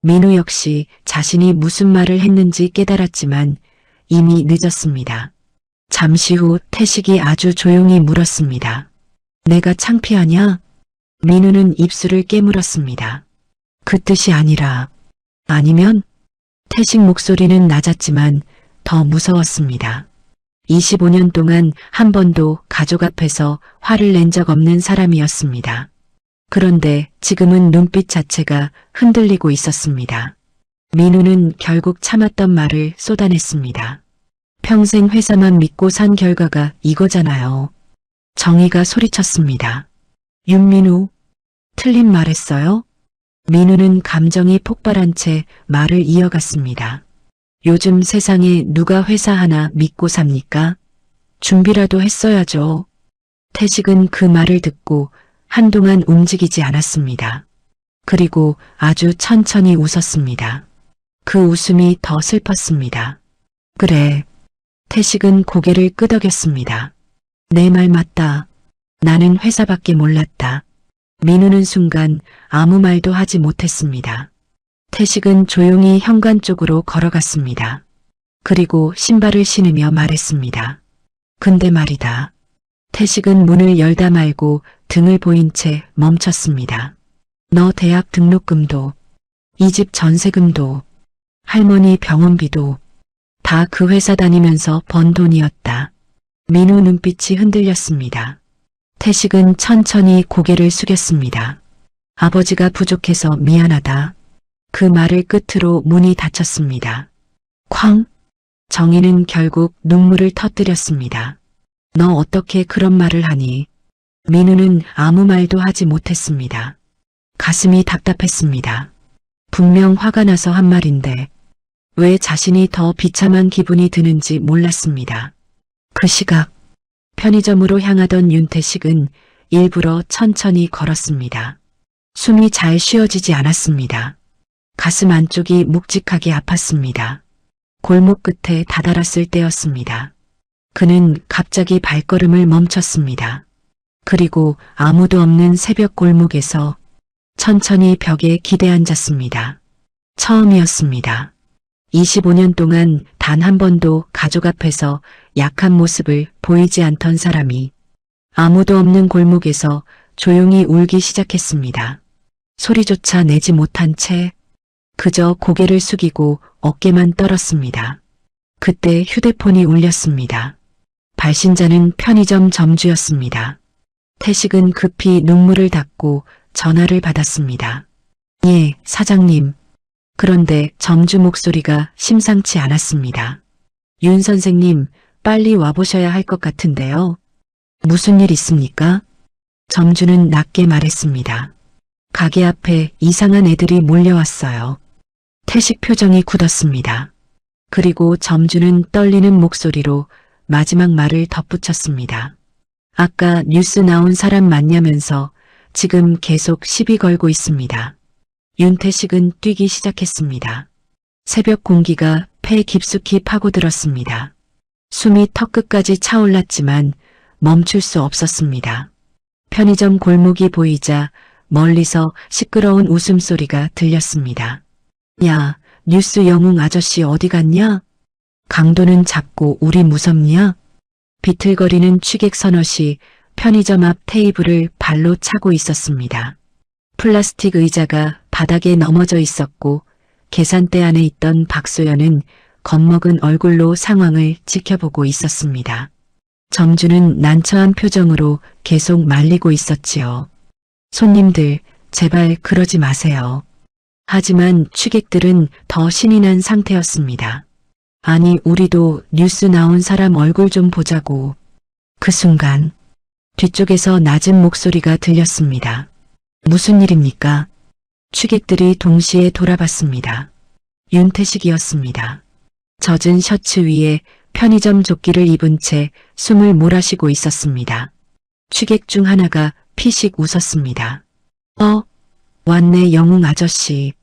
민우 역시 자신이 무슨 말을 했는지 깨달았지만 이미 늦었습니다. 잠시 후 태식이 아주 조용히 물었습니다. 내가 창피하냐? 민우는 입술을 깨물었습니다. 그 뜻이 아니라, 아니면? 태식 목소리는 낮았지만 더 무서웠습니다. 25년 동안 한 번도 가족 앞에서 화를 낸 적 없는 사람이었습니다. 그런데 지금은 눈빛 자체가 흔들리고 있었습니다. 민우는 결국 참았던 말을 쏟아냈습니다. 평생 회사만 믿고 산 결과가 이거잖아요. 정희가 소리쳤습니다. 윤민우, 틀린 말했어요? 민우는 감정이 폭발한 채 말을 이어갔습니다. 요즘 세상에 누가 회사 하나 믿고 삽니까? 준비라도 했어야죠. 태식은 그 말을 듣고 한동안 움직이지 않았습니다. 그리고 아주 천천히 웃었습니다. 그 웃음이 더 슬펐습니다. 그래. 태식은 고개를 끄덕였습니다. 내 말 맞다. 나는 회사밖에 몰랐다. 민우는 순간 아무 말도 하지 못했습니다. 태식은 조용히 현관 쪽으로 걸어갔습니다. 그리고 신발을 신으며 말했습니다. 근데 말이다. 태식은 문을 열다 말고 등을 보인 채 멈췄습니다. 너 대학 등록금도, 이 집 전세금도, 할머니 병원비도 다 그 회사 다니면서 번 돈이었다. 민우 눈빛이 흔들렸습니다. 태식은 천천히 고개를 숙였습니다. 아버지가 부족해서 미안하다. 그 말을 끝으로 문이 닫혔습니다. 쾅! 정희는 결국 눈물을 터뜨렸습니다. 너 어떻게 그런 말을 하니? 민우는 아무 말도 하지 못했습니다. 가슴이 답답했습니다. 분명 화가 나서 한 말인데 왜 자신이 더 비참한 기분이 드는지 몰랐습니다. 그 시각 편의점으로 향하던 윤태식은 일부러 천천히 걸었습니다. 숨이 잘 쉬어지지 않았습니다. 가슴 안쪽이 묵직하게 아팠습니다. 골목 끝에 다다랐을 때였습니다. 그는 갑자기 발걸음을 멈췄습니다. 그리고 아무도 없는 새벽 골목에서 천천히 벽에 기대앉았습니다. 처음이었습니다. 25년 동안 단 한 번도 가족 앞에서 약한 모습을 보이지 않던 사람이 아무도 없는 골목에서 조용히 울기 시작했습니다. 소리조차 내지 못한 채 그저 고개를 숙이고 어깨만 떨었습니다. 그때 휴대폰이 울렸습니다. 발신자는 편의점 점주였습니다. 태식은 급히 눈물을 닦고 전화를 받았습니다. 예, 사장님. 그런데 점주 목소리가 심상치 않았습니다. 윤 선생님, 빨리 와보셔야 할 것 같은데요. 무슨 일 있습니까? 점주는 낮게 말했습니다. 가게 앞에 이상한 애들이 몰려왔어요. 태식 표정이 굳었습니다. 그리고 점주는 떨리는 목소리로 마지막 말을 덧붙였습니다. 아까 뉴스 나온 사람 맞냐면서 지금 계속 시비 걸고 있습니다. 윤태식은 뛰기 시작했습니다. 새벽 공기가 폐에 깊숙이 파고들었습니다. 숨이 턱끝까지 차올랐지만 멈출 수 없었습니다. 편의점 골목이 보이자 멀리서 시끄러운 웃음소리가 들렸습니다. 야, 뉴스 영웅 아저씨 어디 갔냐? 강도는 잡고 우리 무섭냐? 비틀거리는 취객 서너시 편의점 앞 테이블을 발로 차고 있었습니다. 플라스틱 의자가 바닥에 넘어져 있었고 계산대 안에 있던 박소연은 겁먹은 얼굴로 상황을 지켜보고 있었습니다. 점주는 난처한 표정으로 계속 말리고 있었지요. 손님들, 제발 그러지 마세요. 하지만 취객들은 더 신이 난 상태였습니다. 아니, 우리도 뉴스 나온 사람 얼굴 좀 보자고. 그 순간 뒤쪽에서 낮은 목소리가 들렸습니다. 무슨 일입니까? 취객들이 동시에 돌아봤습니다. 윤태식이었습니다. 젖은 셔츠 위에 편의점 조끼를 입은 채 숨을 몰아쉬고 있었습니다. 취객 중 하나가 피식 웃었습니다. 왔네 영웅 아저씨.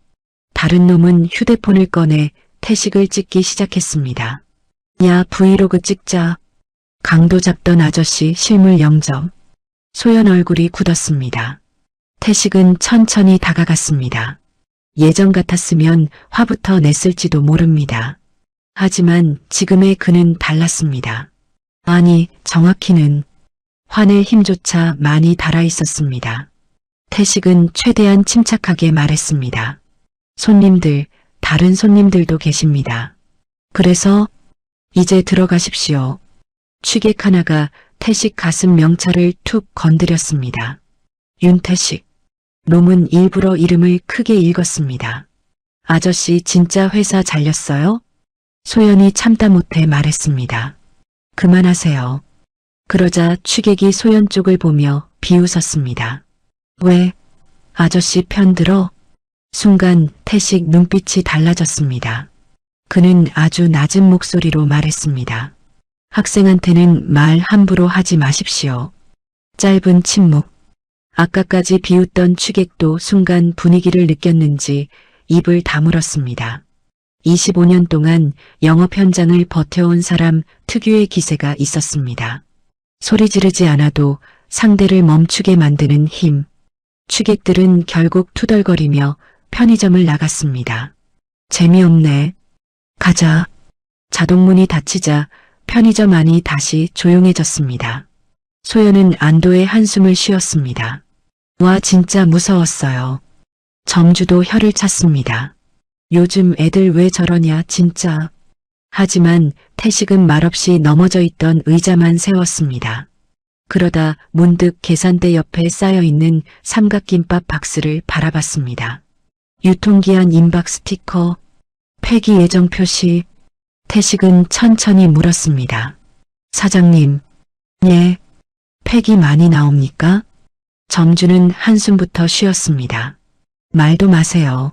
다른 놈은 휴대폰을 꺼내 태식을 찍기 시작했습니다. 야, 브이로그 찍자. 강도 잡던 아저씨 실물 0점. 소연 얼굴이 굳었습니다. 태식은 천천히 다가갔습니다. 예전 같았으면 화부터 냈을지도 모릅니다. 하지만 지금의 그는 달랐습니다. 아니, 정확히는 화낼 힘조차 많이 달아 있었습니다. 태식은 최대한 침착하게 말했습니다. 손님들, 다른 손님들도 계십니다. 그래서 이제 들어가십시오. 취객 하나가 태식 가슴 명찰을 툭 건드렸습니다. 윤태식. 놈은 일부러 이름을 크게 읽었습니다. 아저씨 진짜 회사 잘렸어요? 소연이 참다 못해 말했습니다. 그만하세요. 그러자 취객이 소연 쪽을 보며 비웃었습니다. 왜? 아저씨 편 들어? 순간 태식 눈빛이 달라졌습니다. 그는 아주 낮은 목소리로 말했습니다. 학생한테는 말 함부로 하지 마십시오. 짧은 침묵. 아까까지 비웃던 취객도 순간 분위기를 느꼈는지 입을 다물었습니다. 25년 동안 영업 현장을 버텨온 사람 특유의 기세가 있었습니다. 소리 지르지 않아도 상대를 멈추게 만드는 힘. 취객들은 결국 투덜거리며 편의점을 나갔습니다. 재미없네. 가자. 자동문이 닫히자 편의점 안이 다시 조용해졌습니다. 소연은 안도의 한숨을 쉬었습니다. 와, 진짜 무서웠어요. 점주도 혀를 찼습니다. 요즘 애들 왜 저러냐 진짜. 하지만 태식은 말없이 넘어져 있던 의자만 세웠습니다. 그러다 문득 계산대 옆에 쌓여있는 삼각김밥 박스를 바라봤습니다. 유통기한 임박 스티커, 폐기 예정 표시. 태식은 천천히 물었습니다. 사장님, 예, 폐기 많이 나옵니까? 점주는 한숨부터 쉬었습니다. 말도 마세요.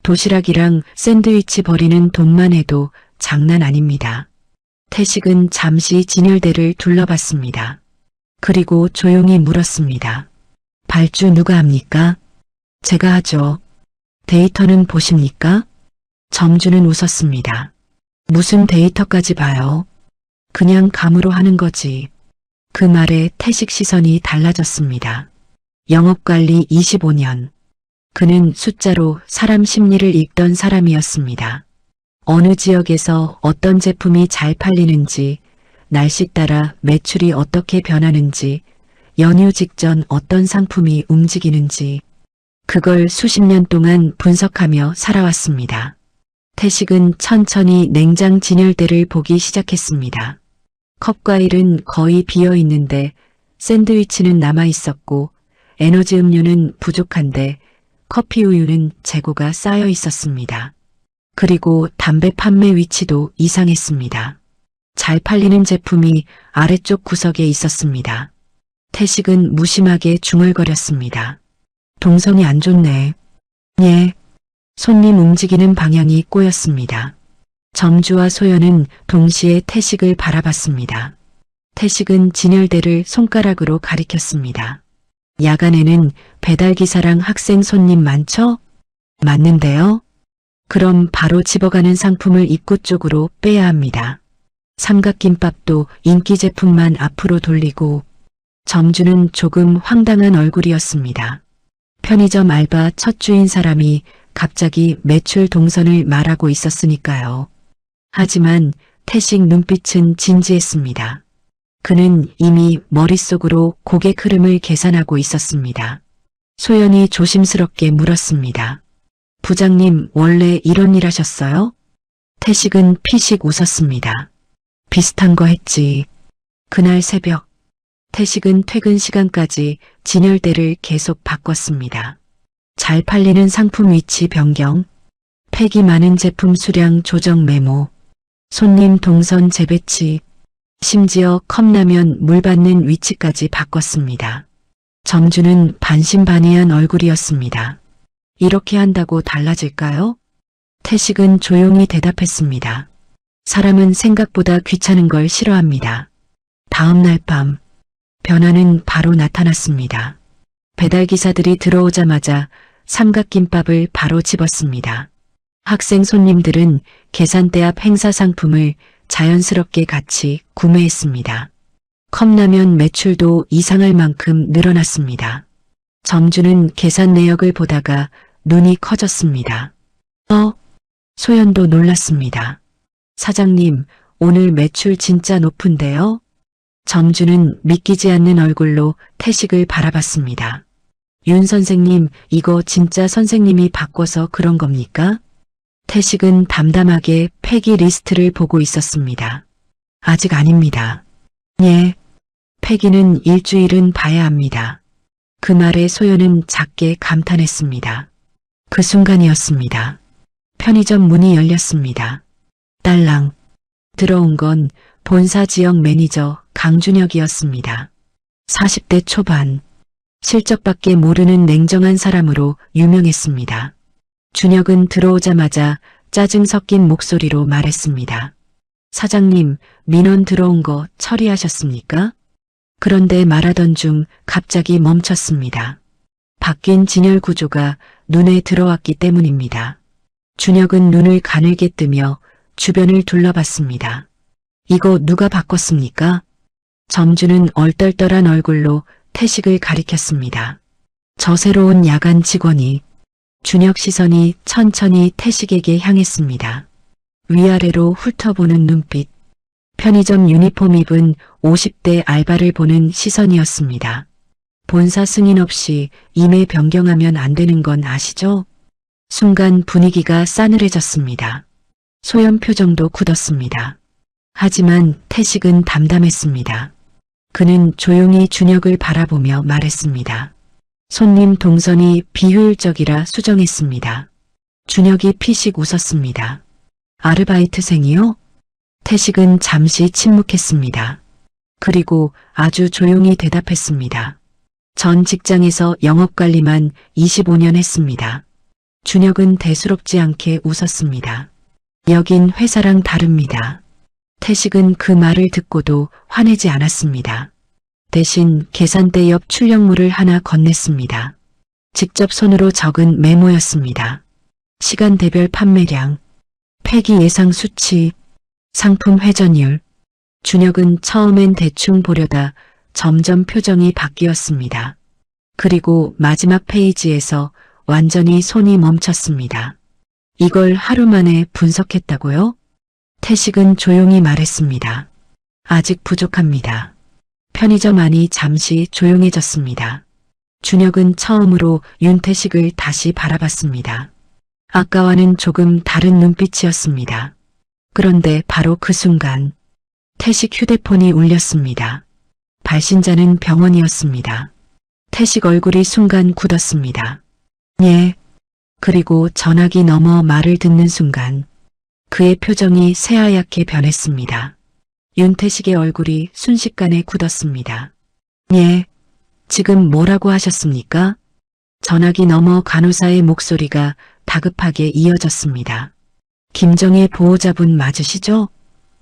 도시락이랑 샌드위치 버리는 돈만 해도 장난 아닙니다. 태식은 잠시 진열대를 둘러봤습니다. 그리고 조용히 물었습니다. 발주 누가 합니까? 제가 하죠. 데이터는 보십니까? 점주는 웃었습니다. 무슨 데이터까지 봐요? 그냥 감으로 하는 거지. 그 말에 태식 시선이 달라졌습니다. 영업관리 25년. 그는 숫자로 사람 심리를 읽던 사람이었습니다. 어느 지역에서 어떤 제품이 잘 팔리는지, 날씨 따라 매출이 어떻게 변하는지, 연휴 직전 어떤 상품이 움직이는지, 그걸 수십 년 동안 분석하며 살아왔습니다. 태식은 천천히 냉장 진열대를 보기 시작했습니다. 컵과일은 거의 비어 있는데 샌드위치는 남아 있었고 에너지 음료는 부족한데 커피 우유는 재고가 쌓여 있었습니다. 그리고 담배 판매 위치도 이상했습니다. 잘 팔리는 제품이 아래쪽 구석에 있었습니다. 태식은 무심하게 중얼거렸습니다. 동선이 안 좋네. 예. 손님 움직이는 방향이 꼬였습니다. 점주와 소연은 동시에 태식을 바라봤습니다. 태식은 진열대를 손가락으로 가리켰습니다. 야간에는 배달기사랑 학생 손님 많죠? 맞는데요? 그럼 바로 집어가는 상품을 입구 쪽으로 빼야 합니다. 삼각김밥도 인기 제품만 앞으로 돌리고. 점주는 조금 황당한 얼굴이었습니다. 편의점 알바 첫 주인 사람이 갑자기 매출 동선을 말하고 있었으니까요. 하지만 태식 눈빛은 진지했습니다. 그는 이미 머릿속으로 고객 흐름을 계산하고 있었습니다. 소연이 조심스럽게 물었습니다. 부장님 원래 이런 일 하셨어요? 태식은 피식 웃었습니다. 비슷한 거 했지. 그날 새벽 태식은 퇴근 시간까지 진열대를 계속 바꿨습니다. 잘 팔리는 상품 위치 변경, 폐기 많은 제품 수량 조정 메모, 손님 동선 재배치, 심지어 컵라면 물 받는 위치까지 바꿨습니다. 점주는 반신반의한 얼굴이었습니다. 이렇게 한다고 달라질까요? 태식은 조용히 대답했습니다. 사람은 생각보다 귀찮은 걸 싫어합니다. 다음 날 밤, 변화는 바로 나타났습니다. 배달기사들이 들어오자마자 삼각김밥을 바로 집었습니다. 학생 손님들은 계산대 앞 행사 상품을 자연스럽게 같이 구매했습니다. 컵라면 매출도 이상할 만큼 늘어났습니다. 점주는 계산 내역을 보다가 눈이 커졌습니다. 소연도 놀랐습니다. 사장님, 오늘 매출 진짜 높은데요? 점주는 믿기지 않는 얼굴로 태식을 바라봤습니다. 윤 선생님, 이거 진짜 선생님이 바꿔서 그런 겁니까? 태식은 담담하게 폐기 리스트를 보고 있었습니다. 아직 아닙니다. 예, 폐기는 일주일은 봐야 합니다. 그 말에 소연은 작게 감탄했습니다. 그 순간이었습니다. 편의점 문이 열렸습니다. 딸랑. 들어온 건 본사 지역 매니저 강준혁이었습니다. 40대 초반. 실적밖에 모르는 냉정한 사람으로 유명했습니다. 준혁은 들어오자마자 짜증 섞인 목소리로 말했습니다. 사장님, 민원 들어온 거 처리하셨습니까? 그런데 말하던 중 갑자기 멈췄습니다. 바뀐 진열 구조가 눈에 들어왔기 때문입니다. 준혁은 눈을 가늘게 뜨며 주변을 둘러봤습니다. 이거 누가 바꿨습니까? 점주는 얼떨떨한 얼굴로 태식을 가리켰습니다. 저 새로운 야간 직원이. 준혁 시선이 천천히 태식에게 향했습니다. 위아래로 훑어보는 눈빛. 편의점 유니폼 입은 50대 알바를 보는 시선이었습니다. 본사 승인 없이 임의 변경하면 안 되는 건 아시죠? 순간 분위기가 싸늘해졌습니다. 소연 표정도 굳었습니다. 하지만 태식은 담담했습니다. 그는 조용히 준혁을 바라보며 말했습니다. 손님 동선이 비효율적이라 수정했습니다. 준혁이 피식 웃었습니다. 아르바이트생이요? 태식은 잠시 침묵했습니다. 그리고 아주 조용히 대답했습니다. 전 직장에서 영업관리만 25년 했습니다. 준혁은 대수롭지 않게 웃었습니다. 여긴 회사랑 다릅니다. 태식은 그 말을 듣고도 화내지 않았습니다. 대신 계산대 옆 출력물을 하나 건넸습니다. 직접 손으로 적은 메모였습니다. 시간대별 판매량, 폐기 예상 수치, 상품 회전율. 준혁은 처음엔 대충 보려다 점점 표정이 바뀌었습니다. 그리고 마지막 페이지에서 완전히 손이 멈췄습니다. 이걸 하루 만에 분석했다고요? 태식은 조용히 말했습니다. 아직 부족합니다. 편의점 안이 잠시 조용해졌습니다. 준혁은 처음으로 윤태식을 다시 바라봤습니다. 아까와는 조금 다른 눈빛이었습니다. 그런데 바로 그 순간 태식 휴대폰이 울렸습니다. 발신자는 병원이었습니다. 태식 얼굴이 순간 굳었습니다. 예. 그리고 전화기 너머 말을 듣는 순간 그의 표정이 새하얗게 변했습니다. 윤태식의 얼굴이 순식간에 굳었습니다. 예. 지금 뭐라고 하셨습니까? 전화기 너머 간호사의 목소리가 다급하게 이어졌습니다. 김정의 보호자분 맞으시죠?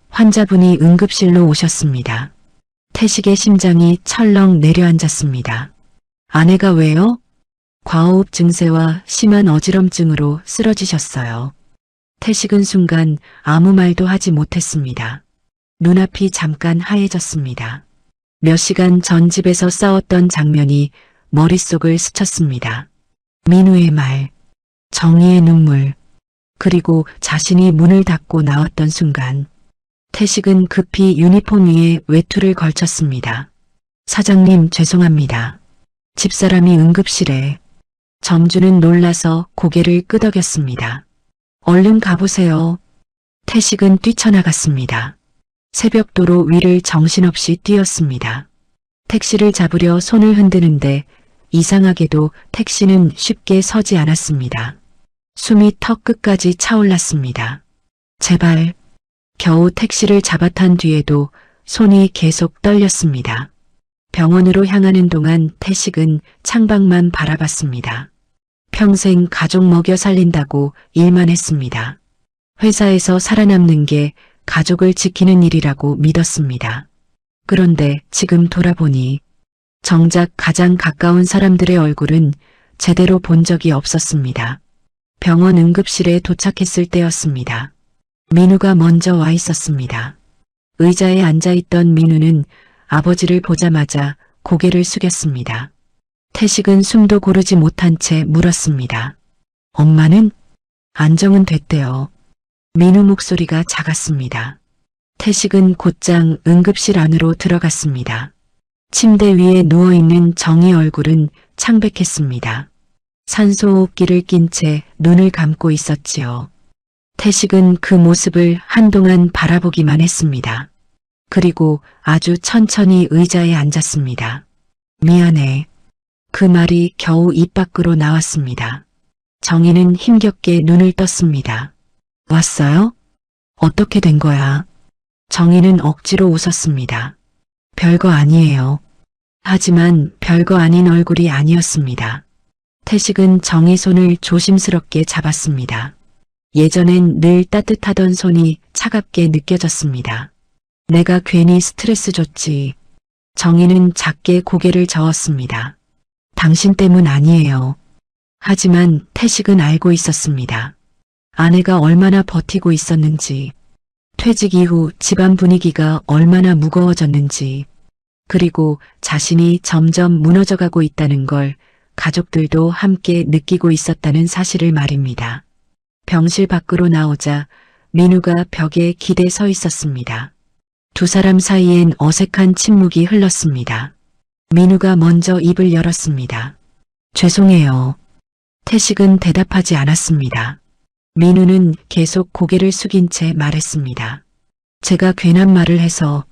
환자분이 응급실로 오셨습니다. 태식의 심장이 철렁 내려앉았습니다. 아내가 왜요? 과호흡 증세와 심한 어지럼증으로 쓰러지셨어요. 태식은 순간 아무 말도 하지 못했습니다. 눈앞이 잠깐 하얘졌습니다. 몇 시간 전 집에서 싸웠던 장면이 머릿속을 스쳤습니다. 민우의 말, 정의의 눈물, 그리고 자신이 문을 닫고 나왔던 순간 태식은 급히 유니폼 위에 외투를 걸쳤습니다. 사장님 죄송합니다. 집사람이 응급실에. 점주는 놀라서 고개를 끄덕였습니다. 얼른 가보세요. 태식은 뛰쳐나갔습니다. 새벽도로 위를 정신없이 뛰었습니다. 택시를 잡으려 손을 흔드는데 이상하게도 택시는 쉽게 서지 않았습니다. 숨이 턱 끝까지 차올랐습니다. 제발. 겨우 택시를 잡아탄 뒤에도 손이 계속 떨렸습니다. 병원으로 향하는 동안 태식은 창밖만 바라봤습니다. 평생 가족 먹여 살린다고 일만 했습니다. 회사에서 살아남는 게 가족을 지키는 일이라고 믿었습니다. 그런데 지금 돌아보니 정작 가장 가까운 사람들의 얼굴은 제대로 본 적이 없었습니다. 병원 응급실에 도착했을 때였습니다. 민우가 먼저 와 있었습니다. 의자에 앉아있던 민우는 아버지를 보자마자 고개를 숙였습니다. 태식은 숨도 고르지 못한 채 물었습니다. 엄마는? 안정은 됐대요. 민우 목소리가 작았습니다. 태식은 곧장 응급실 안으로 들어갔습니다. 침대 위에 누워있는 정의 얼굴은 창백했습니다. 산소호흡기를 낀 채 눈을 감고 있었지요. 태식은 그 모습을 한동안 바라보기만 했습니다. 그리고 아주 천천히 의자에 앉았습니다. 미안해. 그 말이 겨우 입 밖으로 나왔습니다. 정희는 힘겹게 눈을 떴습니다. 왔어요? 어떻게 된 거야? 정희는 억지로 웃었습니다. 별거 아니에요. 하지만 별거 아닌 얼굴이 아니었습니다. 태식은 정희 손을 조심스럽게 잡았습니다. 예전엔 늘 따뜻하던 손이 차갑게 느껴졌습니다. 내가 괜히 스트레스 줬지. 정희는 작게 고개를 저었습니다. 당신 때문 아니에요. 하지만 태식은 알고 있었습니다. 아내가 얼마나 버티고 있었는지, 퇴직 이후 집안 분위기가 얼마나 무거워졌는지, 그리고 자신이 점점 무너져가고 있다는 걸 가족들도 함께 느끼고 있었다는 사실을 말입니다. 병실 밖으로 나오자 민우가 벽에 기대 서 있었습니다. 두 사람 사이엔 어색한 침묵이 흘렀습니다. 민우가 먼저 입을 열었습니다. 죄송해요. 태식은 대답하지 않았습니다. 민우는 계속 고개를 숙인 채 말했습니다. 제가 괜한 말을 해서.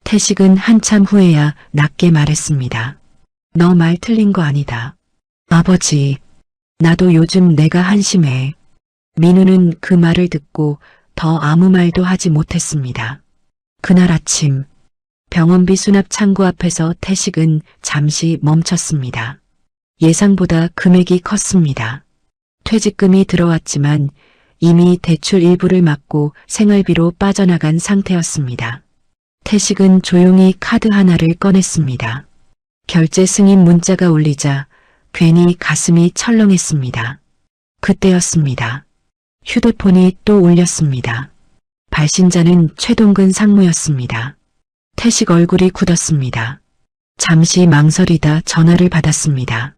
태식은 한참 후에야 낮게 말했습니다. 너 말 틀린 거 아니다. 아버지, 나도 요즘 내가 한심해. 민우는 그 말을 듣고 더 아무 말도 하지 못했습니다. 그날 아침 병원비 수납 창구 앞에서 태식은 잠시 멈췄습니다. 예상보다 금액이 컸습니다. 퇴직금이 들어왔지만 이미 대출 일부를 막고 생활비로 빠져나간 상태였습니다. 태식은 조용히 카드 하나를 꺼냈습니다. 결제 승인 문자가 울리자 괜히 가슴이 철렁했습니다. 그때였습니다. 휴대폰이 또 울렸습니다. 발신자는 최동근 상무였습니다. 태식 얼굴이 굳었습니다. 잠시 망설이다 전화를 받았습니다.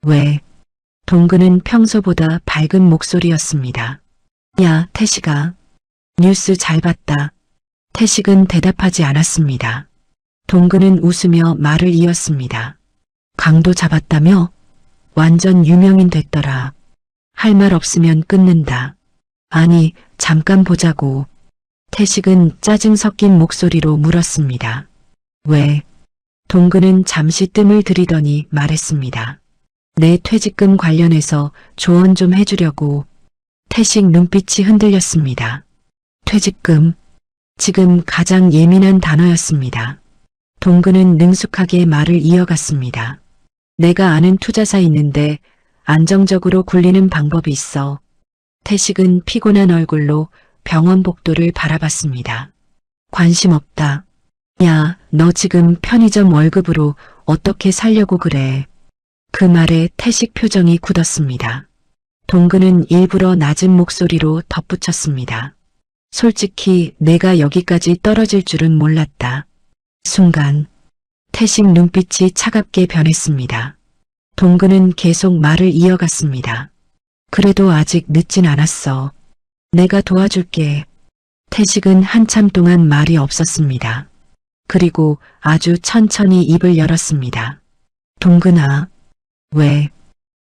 왜? 동근은 평소보다 밝은 목소리였습니다. 야, 태식아. 뉴스 잘 봤다. 태식은 대답하지 않았습니다. 동근은 웃으며 말을 이었습니다. 강도 잡았다며? 완전 유명인 됐더라. 할 말 없으면 끊는다. 아니, 잠깐 보자고. 태식은 짜증 섞인 목소리로 물었습니다. 왜? 동근은 잠시 뜸을 들이더니 말했습니다. 내 퇴직금 관련해서 조언 좀 해주려고. 태식 눈빛이 흔들렸습니다. 퇴직금. 지금 가장 예민한 단어였습니다. 동근은 능숙하게 말을 이어갔습니다. 내가 아는 투자사 있는데 안정적으로 굴리는 방법이 있어. 태식은 피곤한 얼굴로 병원 복도를 바라봤습니다. 관심 없다. 야, 너 지금 편의점 월급으로 어떻게 살려고 그래. 그 말에 태식 표정이 굳었습니다. 동근은 일부러 낮은 목소리로 덧붙였습니다. 솔직히 내가 여기까지 떨어질 줄은 몰랐다. 순간 태식 눈빛이 차갑게 변했습니다. 동근은 계속 말을 이어갔습니다. 그래도 아직 늦진 않았어. 내가 도와줄게. 태식은 한참 동안 말이 없었습니다. 그리고 아주 천천히 입을 열었습니다. 동근아. 왜?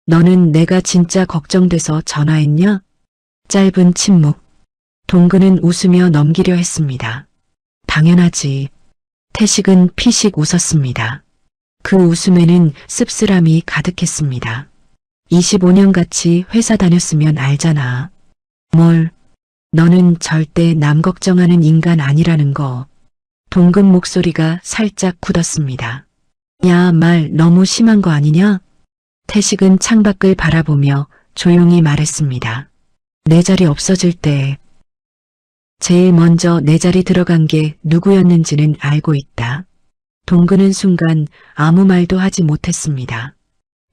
너는 내가 진짜 걱정돼서 전화했냐? 짧은 침묵. 동근은 웃으며 넘기려 했습니다. 당연하지. 태식은 피식 웃었습니다. 그 웃음에는 씁쓸함이 가득했습니다. 25년 같이 회사 다녔으면 알잖아. 뭘? 너는 절대 남 걱정하는 인간 아니라는 거. 동근 목소리가 살짝 굳었습니다. 야, 말 너무 심한 거 아니냐? 태식은 창밖을 바라보며 조용히 말했습니다. 내 자리 없어질 때 제일 먼저 내 자리 들어간 게 누구였는지는 알고 있다. 동근은 순간 아무 말도 하지 못했습니다.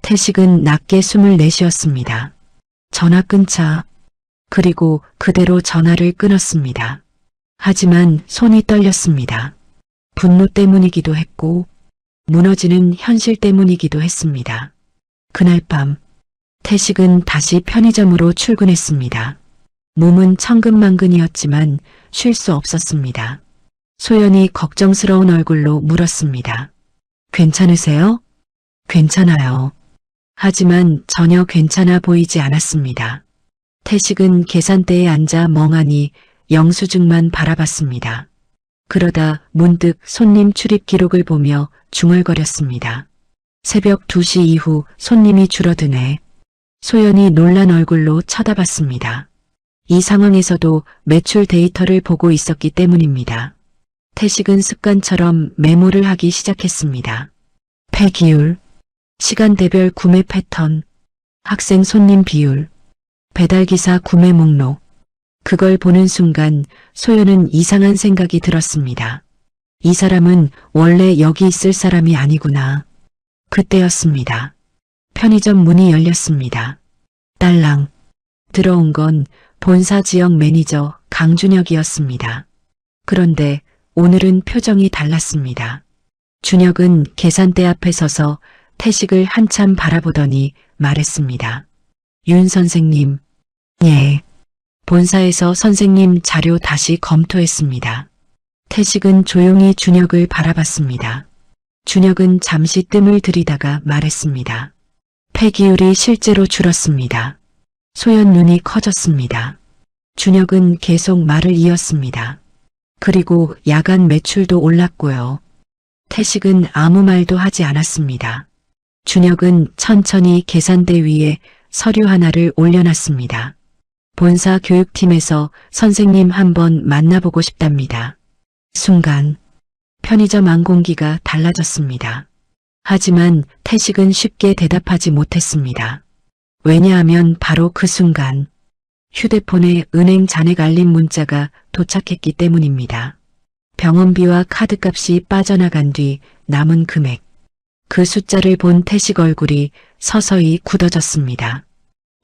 태식은 낮게 숨을 내쉬었습니다. 전화 끊자. 그리고 그대로 전화를 끊었습니다. 하지만 손이 떨렸습니다. 분노 때문이기도 했고 무너지는 현실 때문이기도 했습니다. 그날 밤 태식은 다시 편의점으로 출근했습니다. 몸은 천근만근이었지만 쉴 수 없었습니다. 소연이 걱정스러운 얼굴로 물었습니다. 괜찮으세요? 괜찮아요. 하지만 전혀 괜찮아 보이지 않았습니다. 태식은 계산대에 앉아 멍하니 영수증만 바라봤습니다. 그러다 문득 손님 출입 기록을 보며 중얼거렸습니다. 새벽 2시 이후 손님이 줄어드네. 소연이 놀란 얼굴로 쳐다봤습니다. 이 상황에서도 매출 데이터를 보고 있었기 때문입니다. 태식은 습관처럼 메모를 하기 시작했습니다. 폐기율, 시간대별 구매 패턴, 학생 손님 비율, 배달기사 구매 목록. 그걸 보는 순간 소연은 이상한 생각이 들었습니다. 이 사람은 원래 여기 있을 사람이 아니구나. 그때였습니다. 편의점 문이 열렸습니다. 딸랑. 들어온 건 본사 지역 매니저 강준혁이었습니다. 그런데 오늘은 표정이 달랐습니다. 준혁은 계산대 앞에 서서 태식을 한참 바라보더니 말했습니다. 윤 선생님. 예. 본사에서 선생님 자료 다시 검토했습니다. 태식은 조용히 준혁을 바라봤습니다. 준혁은 잠시 뜸을 들이다가 말했습니다. 폐기율이 실제로 줄었습니다. 소연 눈이 커졌습니다. 준혁은 계속 말을 이었습니다. 그리고 야간 매출도 올랐고요. 태식은 아무 말도 하지 않았습니다. 준혁은 천천히 계산대 위에 서류 하나를 올려놨습니다. 본사 교육팀에서 선생님 한번 만나보고 싶답니다. 순간 편의점 안공기가 달라졌습니다. 하지만 태식은 쉽게 대답하지 못했습니다. 왜냐하면 바로 그 순간 휴대폰에 은행 잔액 알림 문자가 도착했기 때문입니다. 병원비와 카드값이 빠져나간 뒤 남은 금액. 그 숫자를 본 태식 얼굴이 서서히 굳어졌습니다.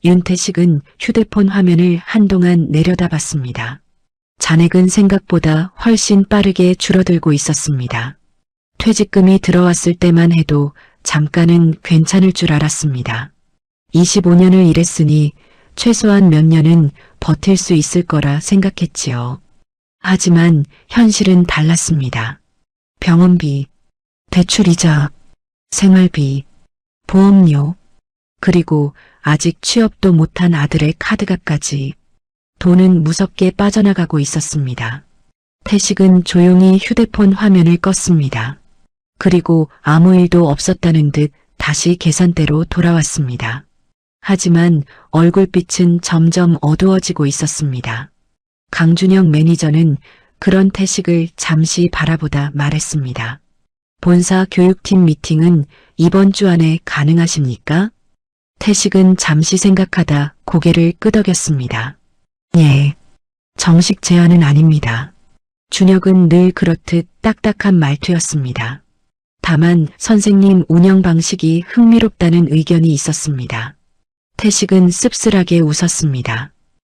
윤태식은 휴대폰 화면을 한동안 내려다봤습니다. 잔액은 생각보다 훨씬 빠르게 줄어들고 있었습니다. 퇴직금이 들어왔을 때만 해도 잠깐은 괜찮을 줄 알았습니다. 25년을 일했으니 최소한 몇 년은 버틸 수 있을 거라 생각했지요. 하지만 현실은 달랐습니다. 병원비, 대출이자, 생활비, 보험료, 그리고 아직 취업도 못한 아들의 카드값까지 돈은 무섭게 빠져나가고 있었습니다. 태식은 조용히 휴대폰 화면을 껐습니다. 그리고 아무 일도 없었다는 듯 다시 계산대로 돌아왔습니다. 하지만 얼굴빛은 점점 어두워지고 있었습니다. 강준영 매니저는 그런 태식을 잠시 바라보다 말했습니다. 본사 교육팀 미팅은 이번 주 안에 가능하십니까? 태식은 잠시 생각하다 고개를 끄덕였습니다. 예, 정식 제안은 아닙니다. 준혁은 늘 그렇듯 딱딱한 말투였습니다. 다만 선생님 운영 방식이 흥미롭다는 의견이 있었습니다. 태식은 씁쓸하게 웃었습니다.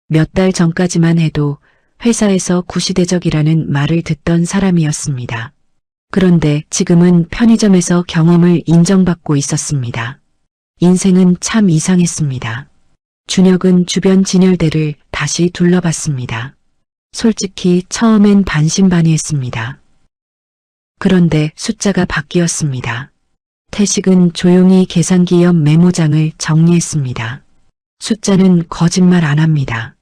몇 달 전까지만 해도 회사에서 구시대적이라는 말을 듣던 사람이었습니다. 그런데 지금은 편의점에서 경험을 인정받고 있었습니다. 인생은 참 이상했습니다. 준혁은 주변 진열대를 다시 둘러봤습니다. 솔직히 처음엔 반신반의했습니다. 그런데 숫자가 바뀌었습니다. 태식은 조용히 계산기 옆 메모장을 정리했습니다. 숫자는 거짓말 안 합니다.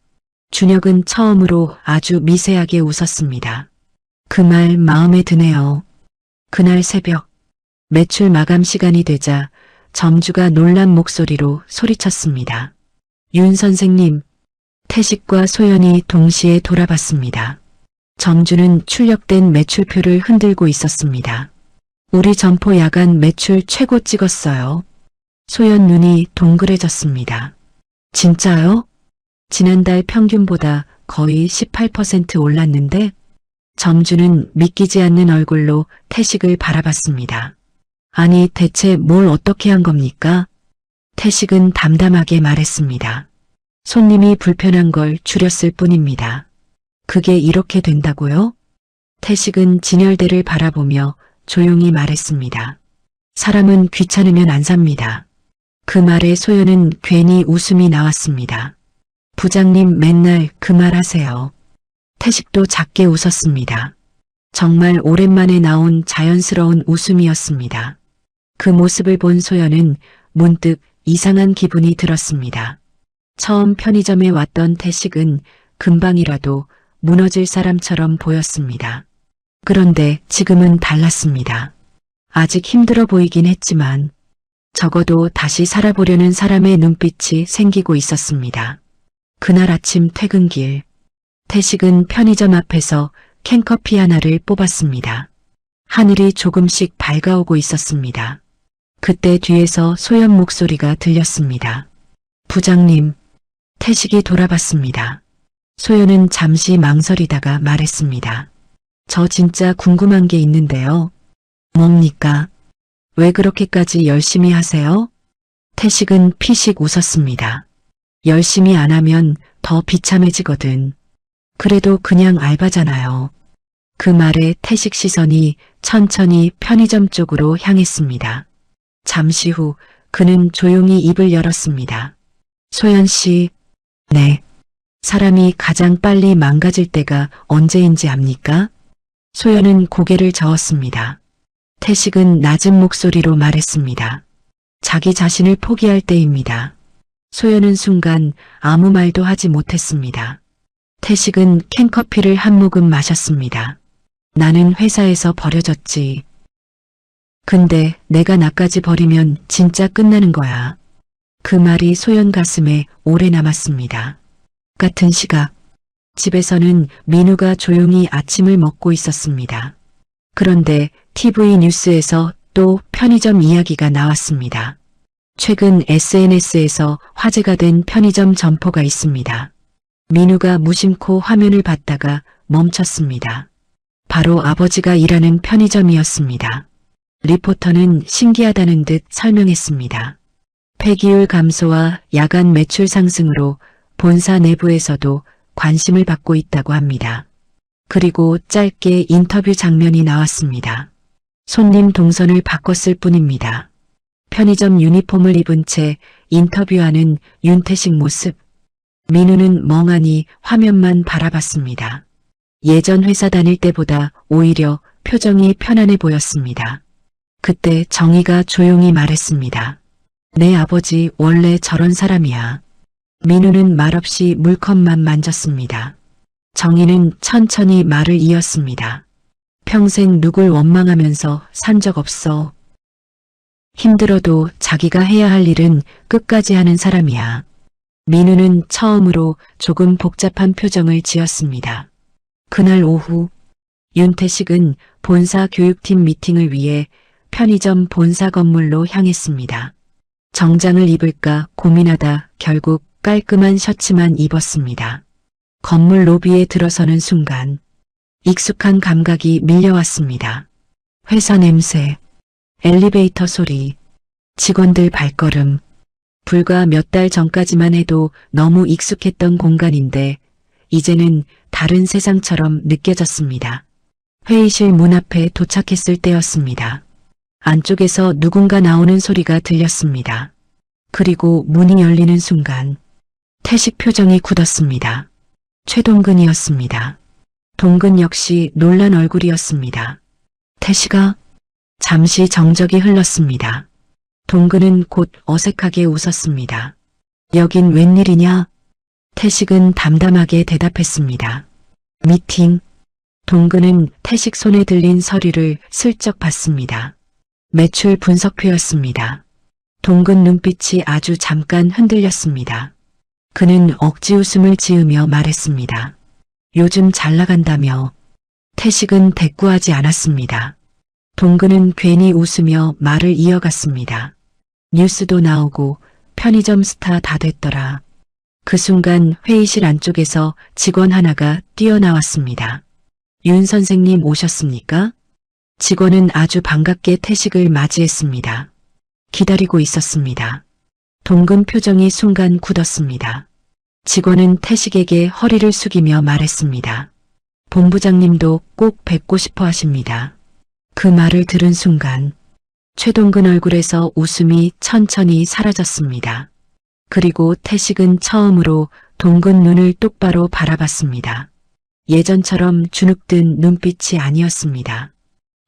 준혁은 처음으로 아주 미세하게 웃었습니다. 그 말 마음에 드네요. 그날 새벽, 매출 마감 시간이 되자 점주가 놀란 목소리로 소리쳤습니다. 윤 선생님, 태식과 소연이 동시에 돌아봤습니다. 점주는 출력된 매출표를 흔들고 있었습니다. 우리 점포 야간 매출 최고 찍었어요. 소연 눈이 동그래졌습니다. 진짜요? 지난달 평균보다 거의 18% 올랐는데? 점주는 믿기지 않는 얼굴로 태식을 바라봤습니다. 아니 대체 뭘 어떻게 한 겁니까? 태식은 담담하게 말했습니다. 손님이 불편한 걸 줄였을 뿐입니다. 그게 이렇게 된다고요? 태식은 진열대를 바라보며 조용히 말했습니다. 사람은 귀찮으면 안 삽니다. 그 말에 소연은 괜히 웃음이 나왔습니다. 부장님 맨날 그 말 하세요. 태식도 작게 웃었습니다. 정말 오랜만에 나온 자연스러운 웃음이었습니다. 그 모습을 본 소연은 문득 이상한 기분이 들었습니다. 처음 편의점에 왔던 태식은 금방이라도 무너질 사람처럼 보였습니다. 그런데 지금은 달랐습니다. 아직 힘들어 보이긴 했지만 적어도 다시 살아보려는 사람의 눈빛이 생기고 있었습니다. 그날 아침 퇴근길, 태식은 편의점 앞에서 캔커피 하나를 뽑았습니다. 하늘이 조금씩 밝아오고 있었습니다. 그때 뒤에서 소연 목소리가 들렸습니다. 부장님, 태식이 돌아봤습니다. 소연은 잠시 망설이다가 말했습니다. 저 진짜 궁금한 게 있는데요. 뭡니까? 왜 그렇게까지 열심히 하세요? 태식은 피식 웃었습니다. 열심히 안 하면 더 비참해지거든. 그래도 그냥 알바잖아요. 그 말에 태식 시선이 천천히 편의점 쪽으로 향했습니다. 잠시 후 그는 조용히 입을 열었습니다. 소연 씨, 네. 사람이 가장 빨리 망가질 때가 언제인지 압니까? 소연은 고개를 저었습니다. 태식은 낮은 목소리로 말했습니다. 자기 자신을 포기할 때입니다. 소연은 순간 아무 말도 하지 못했습니다. 태식은 캔커피를 한 모금 마셨습니다. 나는 회사에서 버려졌지. 근데 내가 나까지 버리면 진짜 끝나는 거야. 그 말이 소연 가슴에 오래 남았습니다. 같은 시각, 집에서는 민우가 조용히 아침을 먹고 있었습니다. 그런데 TV 뉴스에서 또 편의점 이야기가 나왔습니다. 최근 SNS에서 화제가 된 편의점 점포가 있습니다. 민우가 무심코 화면을 봤다가 멈췄습니다. 바로 아버지가 일하는 편의점이었습니다. 리포터는 신기하다는 듯 설명했습니다. 폐기율 감소와 야간 매출 상승으로 본사 내부에서도 관심을 받고 있다고 합니다. 그리고 짧게 인터뷰 장면이 나왔습니다. 손님 동선을 바꿨을 뿐입니다. 편의점 유니폼을 입은 채 인터뷰하는 윤태식 모습. 민우는 멍하니 화면만 바라봤습니다. 예전 회사 다닐 때보다 오히려 표정이 편안해 보였습니다. 그때 정희가 조용히 말했습니다. 내 아버지 원래 저런 사람이야. 민우는 말없이 물컵만 만졌습니다. 정희는 천천히 말을 이었습니다. 평생 누굴 원망하면서 산 적 없어. 힘들어도 자기가 해야 할 일은 끝까지 하는 사람이야. 민우는 처음으로 조금 복잡한 표정을 지었습니다. 그날 오후 윤태식은 본사 교육팀 미팅을 위해 편의점 본사 건물로 향했습니다. 정장을 입을까 고민하다 결국 깔끔한 셔츠만 입었습니다. 건물 로비에 들어서는 순간 익숙한 감각이 밀려왔습니다. 회사 냄새, 엘리베이터 소리, 직원들 발걸음. 불과 몇 달 전까지만 해도 너무 익숙했던 공간인데 이제는 다른 세상처럼 느껴졌습니다. 회의실 문 앞에 도착했을 때였습니다. 안쪽에서 누군가 나오는 소리가 들렸습니다. 그리고 문이 열리는 순간 태식 표정이 굳었습니다. 최동근이었습니다. 동근 역시 놀란 얼굴이었습니다. 태식아? 잠시 정적이 흘렀습니다. 동근은 곧 어색하게 웃었습니다. 여긴 웬일이냐? 태식은 담담하게 대답했습니다. 미팅. 동근은 태식 손에 들린 서류를 슬쩍 봤습니다. 매출 분석표였습니다. 동근 눈빛이 아주 잠깐 흔들렸습니다. 그는 억지 웃음을 지으며 말했습니다. 요즘 잘 나간다며. 태식은 대꾸하지 않았습니다. 동근은 괜히 웃으며 말을 이어갔습니다. 뉴스도 나오고 편의점 스타 다 됐더라. 그 순간 회의실 안쪽에서 직원 하나가 뛰어나왔습니다. 윤 선생님 오셨습니까? 직원은 아주 반갑게 태식을 맞이했습니다. 기다리고 있었습니다. 동근 표정이 순간 굳었습니다. 직원은 태식에게 허리를 숙이며 말했습니다. 본부장님도 꼭 뵙고 싶어 하십니다. 그 말을 들은 순간 최동근 얼굴에서 웃음이 천천히 사라졌습니다. 그리고 태식은 처음으로 동근 눈을 똑바로 바라봤습니다. 예전처럼 주눅든 눈빛이 아니었습니다.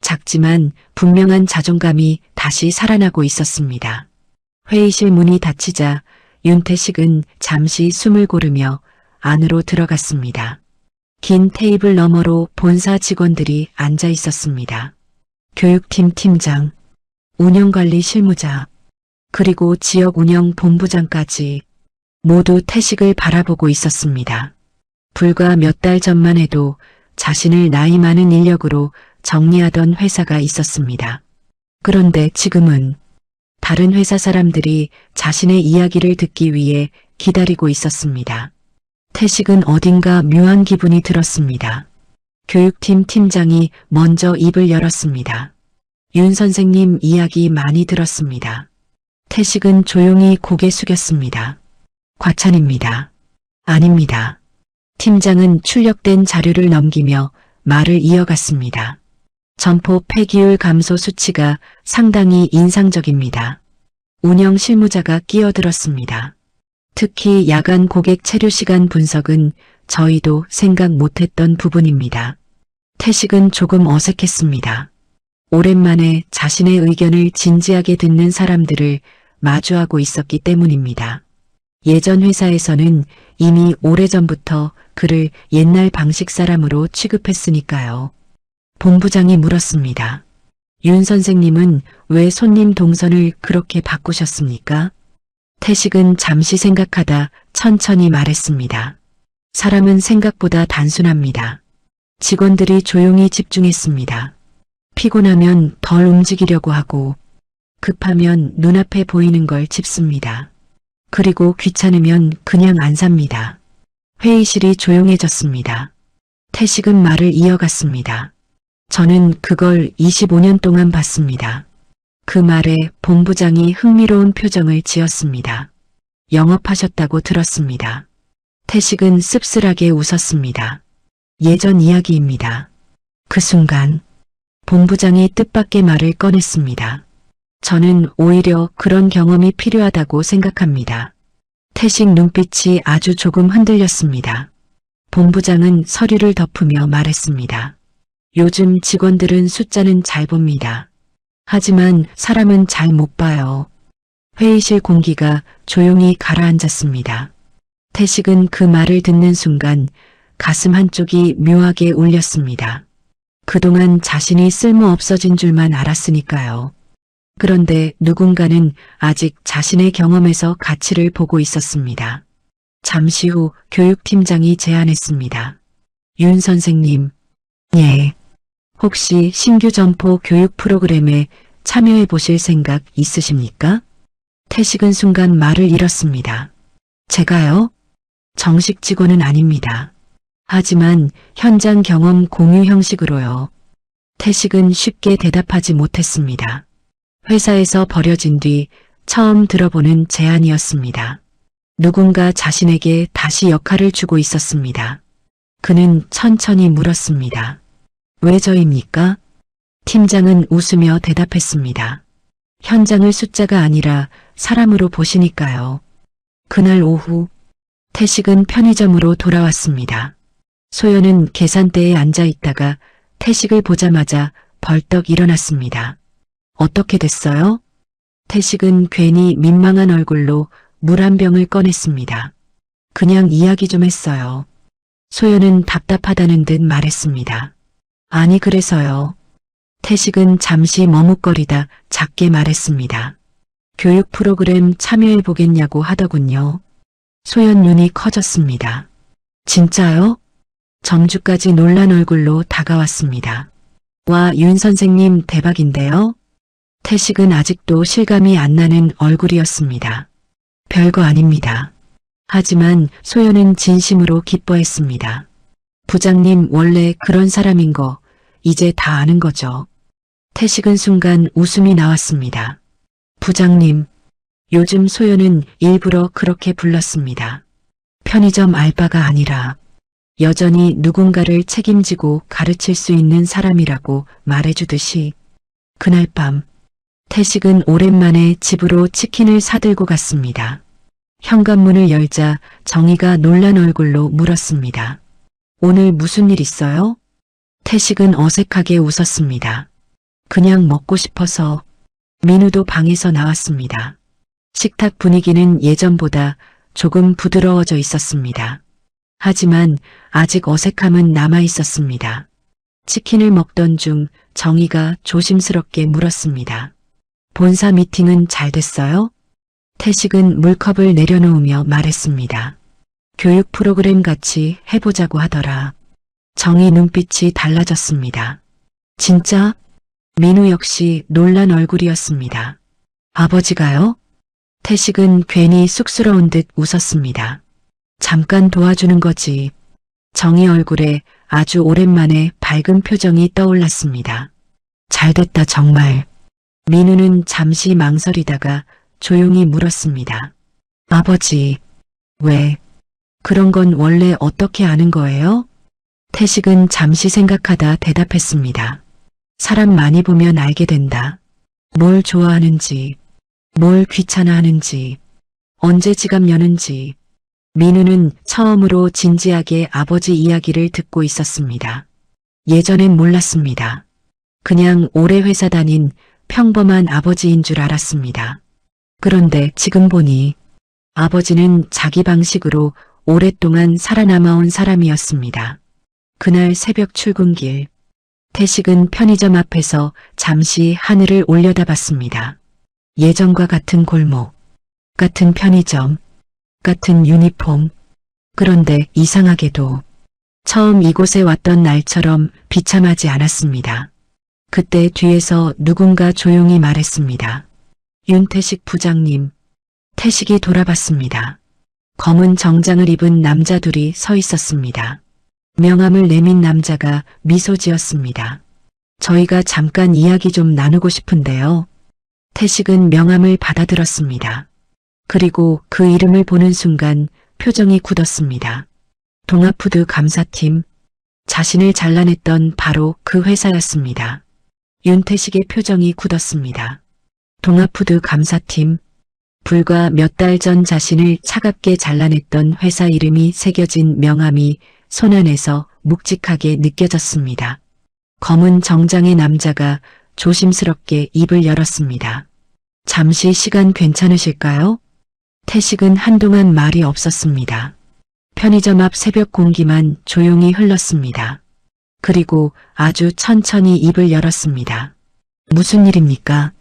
작지만 분명한 자존감이 다시 살아나고 있었습니다. 회의실 문이 닫히자 윤태식은 잠시 숨을 고르며 안으로 들어갔습니다. 긴 테이블 너머로 본사 직원들이 앉아 있었습니다. 교육팀 팀장, 운영관리 실무자, 그리고 지역 운영 본부장까지 모두 태식을 바라보고 있었습니다. 불과 몇 달 전만 해도 자신을 나이 많은 인력으로 정리하던 회사가 있었습니다. 그런데 지금은 다른 회사 사람들이 자신의 이야기를 듣기 위해 기다리고 있었습니다. 태식은 어딘가 묘한 기분이 들었습니다. 교육팀 팀장이 먼저 입을 열었습니다. 윤 선생님 이야기 많이 들었습니다. 태식은 조용히 고개 숙였습니다. 과찬입니다. 아닙니다. 팀장은 출력된 자료를 넘기며 말을 이어갔습니다. 점포 폐기율 감소 수치가 상당히 인상적입니다. 운영 실무자가 끼어들었습니다. 특히 야간 고객 체류 시간 분석은 저희도 생각 못했던 부분입니다. 태식은 조금 어색했습니다. 오랜만에 자신의 의견을 진지하게 듣는 사람들을 마주하고 있었기 때문입니다. 예전 회사에서는 이미 오래전부터 그를 옛날 방식 사람으로 취급했으니까요. 본부장이 물었습니다. 윤 선생님은 왜 손님 동선을 그렇게 바꾸셨습니까? 태식은 잠시 생각하다 천천히 말했습니다. 사람은 생각보다 단순합니다. 직원들이 조용히 집중했습니다. 피곤하면 덜 움직이려고 하고 급하면 눈앞에 보이는 걸 짚습니다. 그리고 귀찮으면 그냥 안 삽니다. 회의실이 조용해졌습니다. 태식은 말을 이어갔습니다. 저는 그걸 25년 동안 봤습니다. 그 말에 본부장이 흥미로운 표정을 지었습니다. 영업하셨다고 들었습니다. 태식은 씁쓸하게 웃었습니다. 예전 이야기입니다. 그 순간 본부장이 뜻밖의 말을 꺼냈습니다. 저는 오히려 그런 경험이 필요하다고 생각합니다. 태식 눈빛이 아주 조금 흔들렸습니다. 본부장은 서류를 덮으며 말했습니다. 요즘 직원들은 숫자는 잘 봅니다. 하지만 사람은 잘 못 봐요. 회의실 공기가 조용히 가라앉았습니다. 태식은 그 말을 듣는 순간 가슴 한쪽이 묘하게 울렸습니다. 그동안 자신이 쓸모 없어진 줄만 알았으니까요. 그런데 누군가는 아직 자신의 경험에서 가치를 보고 있었습니다. 잠시 후 교육팀장이 제안했습니다. 윤 선생님, 예. 혹시 신규 점포 교육 프로그램에 참여해 보실 생각 있으십니까? 태식은 순간 말을 잃었습니다. 제가요? 정식 직원은 아닙니다. 하지만 현장 경험 공유 형식으로요. 태식은 쉽게 대답하지 못했습니다. 회사에서 버려진 뒤 처음 들어보는 제안이었습니다. 누군가 자신에게 다시 역할을 주고 있었습니다. 그는 천천히 물었습니다. 왜 저입니까? 팀장은 웃으며 대답했습니다. 현장을 숫자가 아니라 사람으로 보시니까요. 그날 오후 태식은 편의점으로 돌아왔습니다. 소연은 계산대에 앉아 있다가 태식을 보자마자 벌떡 일어났습니다. 어떻게 됐어요? 태식은 괜히 민망한 얼굴로 물 한 병을 꺼냈습니다. 그냥 이야기 좀 했어요. 소연은 답답하다는 듯 말했습니다. 아니 그래서요. 태식은 잠시 머뭇거리다 작게 말했습니다. 교육 프로그램 참여해 보겠냐고 하더군요. 소연 눈이 커졌습니다. 진짜요? 점주까지 놀란 얼굴로 다가왔습니다. 와, 윤 선생님 대박인데요? 태식은 아직도 실감이 안 나는 얼굴이었습니다. 별거 아닙니다. 하지만 소연은 진심으로 기뻐했습니다. 부장님 원래 그런 사람인 거 이제 다 아는 거죠. 태식은 순간 웃음이 나왔습니다. 부장님, 요즘 소연은 일부러 그렇게 불렀습니다. 편의점 알바가 아니라 여전히 누군가를 책임지고 가르칠 수 있는 사람이라고 말해주듯이 그날 밤 태식은 오랜만에 집으로 치킨을 사들고 갔습니다. 현관문을 열자 정희가 놀란 얼굴로 물었습니다. 오늘 무슨 일 있어요? 태식은 어색하게 웃었습니다. 그냥 먹고 싶어서. 민우도 방에서 나왔습니다. 식탁 분위기는 예전보다 조금 부드러워져 있었습니다. 하지만 아직 어색함은 남아 있었습니다. 치킨을 먹던 중 정희가 조심스럽게 물었습니다. 본사 미팅은 잘 됐어요? 태식은 물컵을 내려놓으며 말했습니다. 교육 프로그램 같이 해보자고 하더라. 정희 눈빛이 달라졌습니다. 진짜? 민우 역시 놀란 얼굴이었습니다. 아버지가요? 태식은 괜히 쑥스러운 듯 웃었습니다. 잠깐 도와주는 거지. 정희 얼굴에 아주 오랜만에 밝은 표정이 떠올랐습니다. 잘됐다 정말. 민우는 잠시 망설이다가 조용히 물었습니다. 아버지, 왜? 그런 건 원래 어떻게 아는 거예요? 태식은 잠시 생각하다 대답했습니다. 사람 많이 보면 알게 된다. 뭘 좋아하는지, 뭘 귀찮아하는지, 언제 지갑 여는지. 민우는 처음으로 진지하게 아버지 이야기를 듣고 있었습니다. 예전엔 몰랐습니다. 그냥 오래 회사 다닌 평범한 아버지인 줄 알았습니다. 그런데 지금 보니 아버지는 자기 방식으로 오랫동안 살아남아온 사람이었습니다. 그날 새벽 출근길, 태식은 편의점 앞에서 잠시 하늘을 올려다봤습니다. 예전과 같은 골목, 같은 편의점, 같은 유니폼, 그런데 이상하게도 처음 이곳에 왔던 날처럼 비참하지 않았습니다. 그때 뒤에서 누군가 조용히 말했습니다. 윤태식 부장님. 태식이 돌아봤습니다. 검은 정장을 입은 남자 둘이 서 있었습니다. 명함을 내민 남자가 미소 지었습니다. 저희가 잠깐 이야기 좀 나누고 싶은데요. 태식은 명함을 받아들었습니다. 그리고 그 이름을 보는 순간 표정이 굳었습니다. 동아푸드 감사팀. 자신을 잘라냈던 바로 그 회사였습니다. 윤태식의 표정이 굳었습니다. 동아푸드 감사팀. 불과 몇 달 전 자신을 차갑게 잘라냈던 회사 이름이 새겨진 명함이 손안에서 묵직하게 느껴졌습니다. 검은 정장의 남자가 조심스럽게 입을 열었습니다. 잠시 시간 괜찮으실까요? 태식은 한동안 말이 없었습니다. 편의점 앞 새벽 공기만 조용히 흘렀습니다. 그리고 아주 천천히 입을 열었습니다. 무슨 일입니까?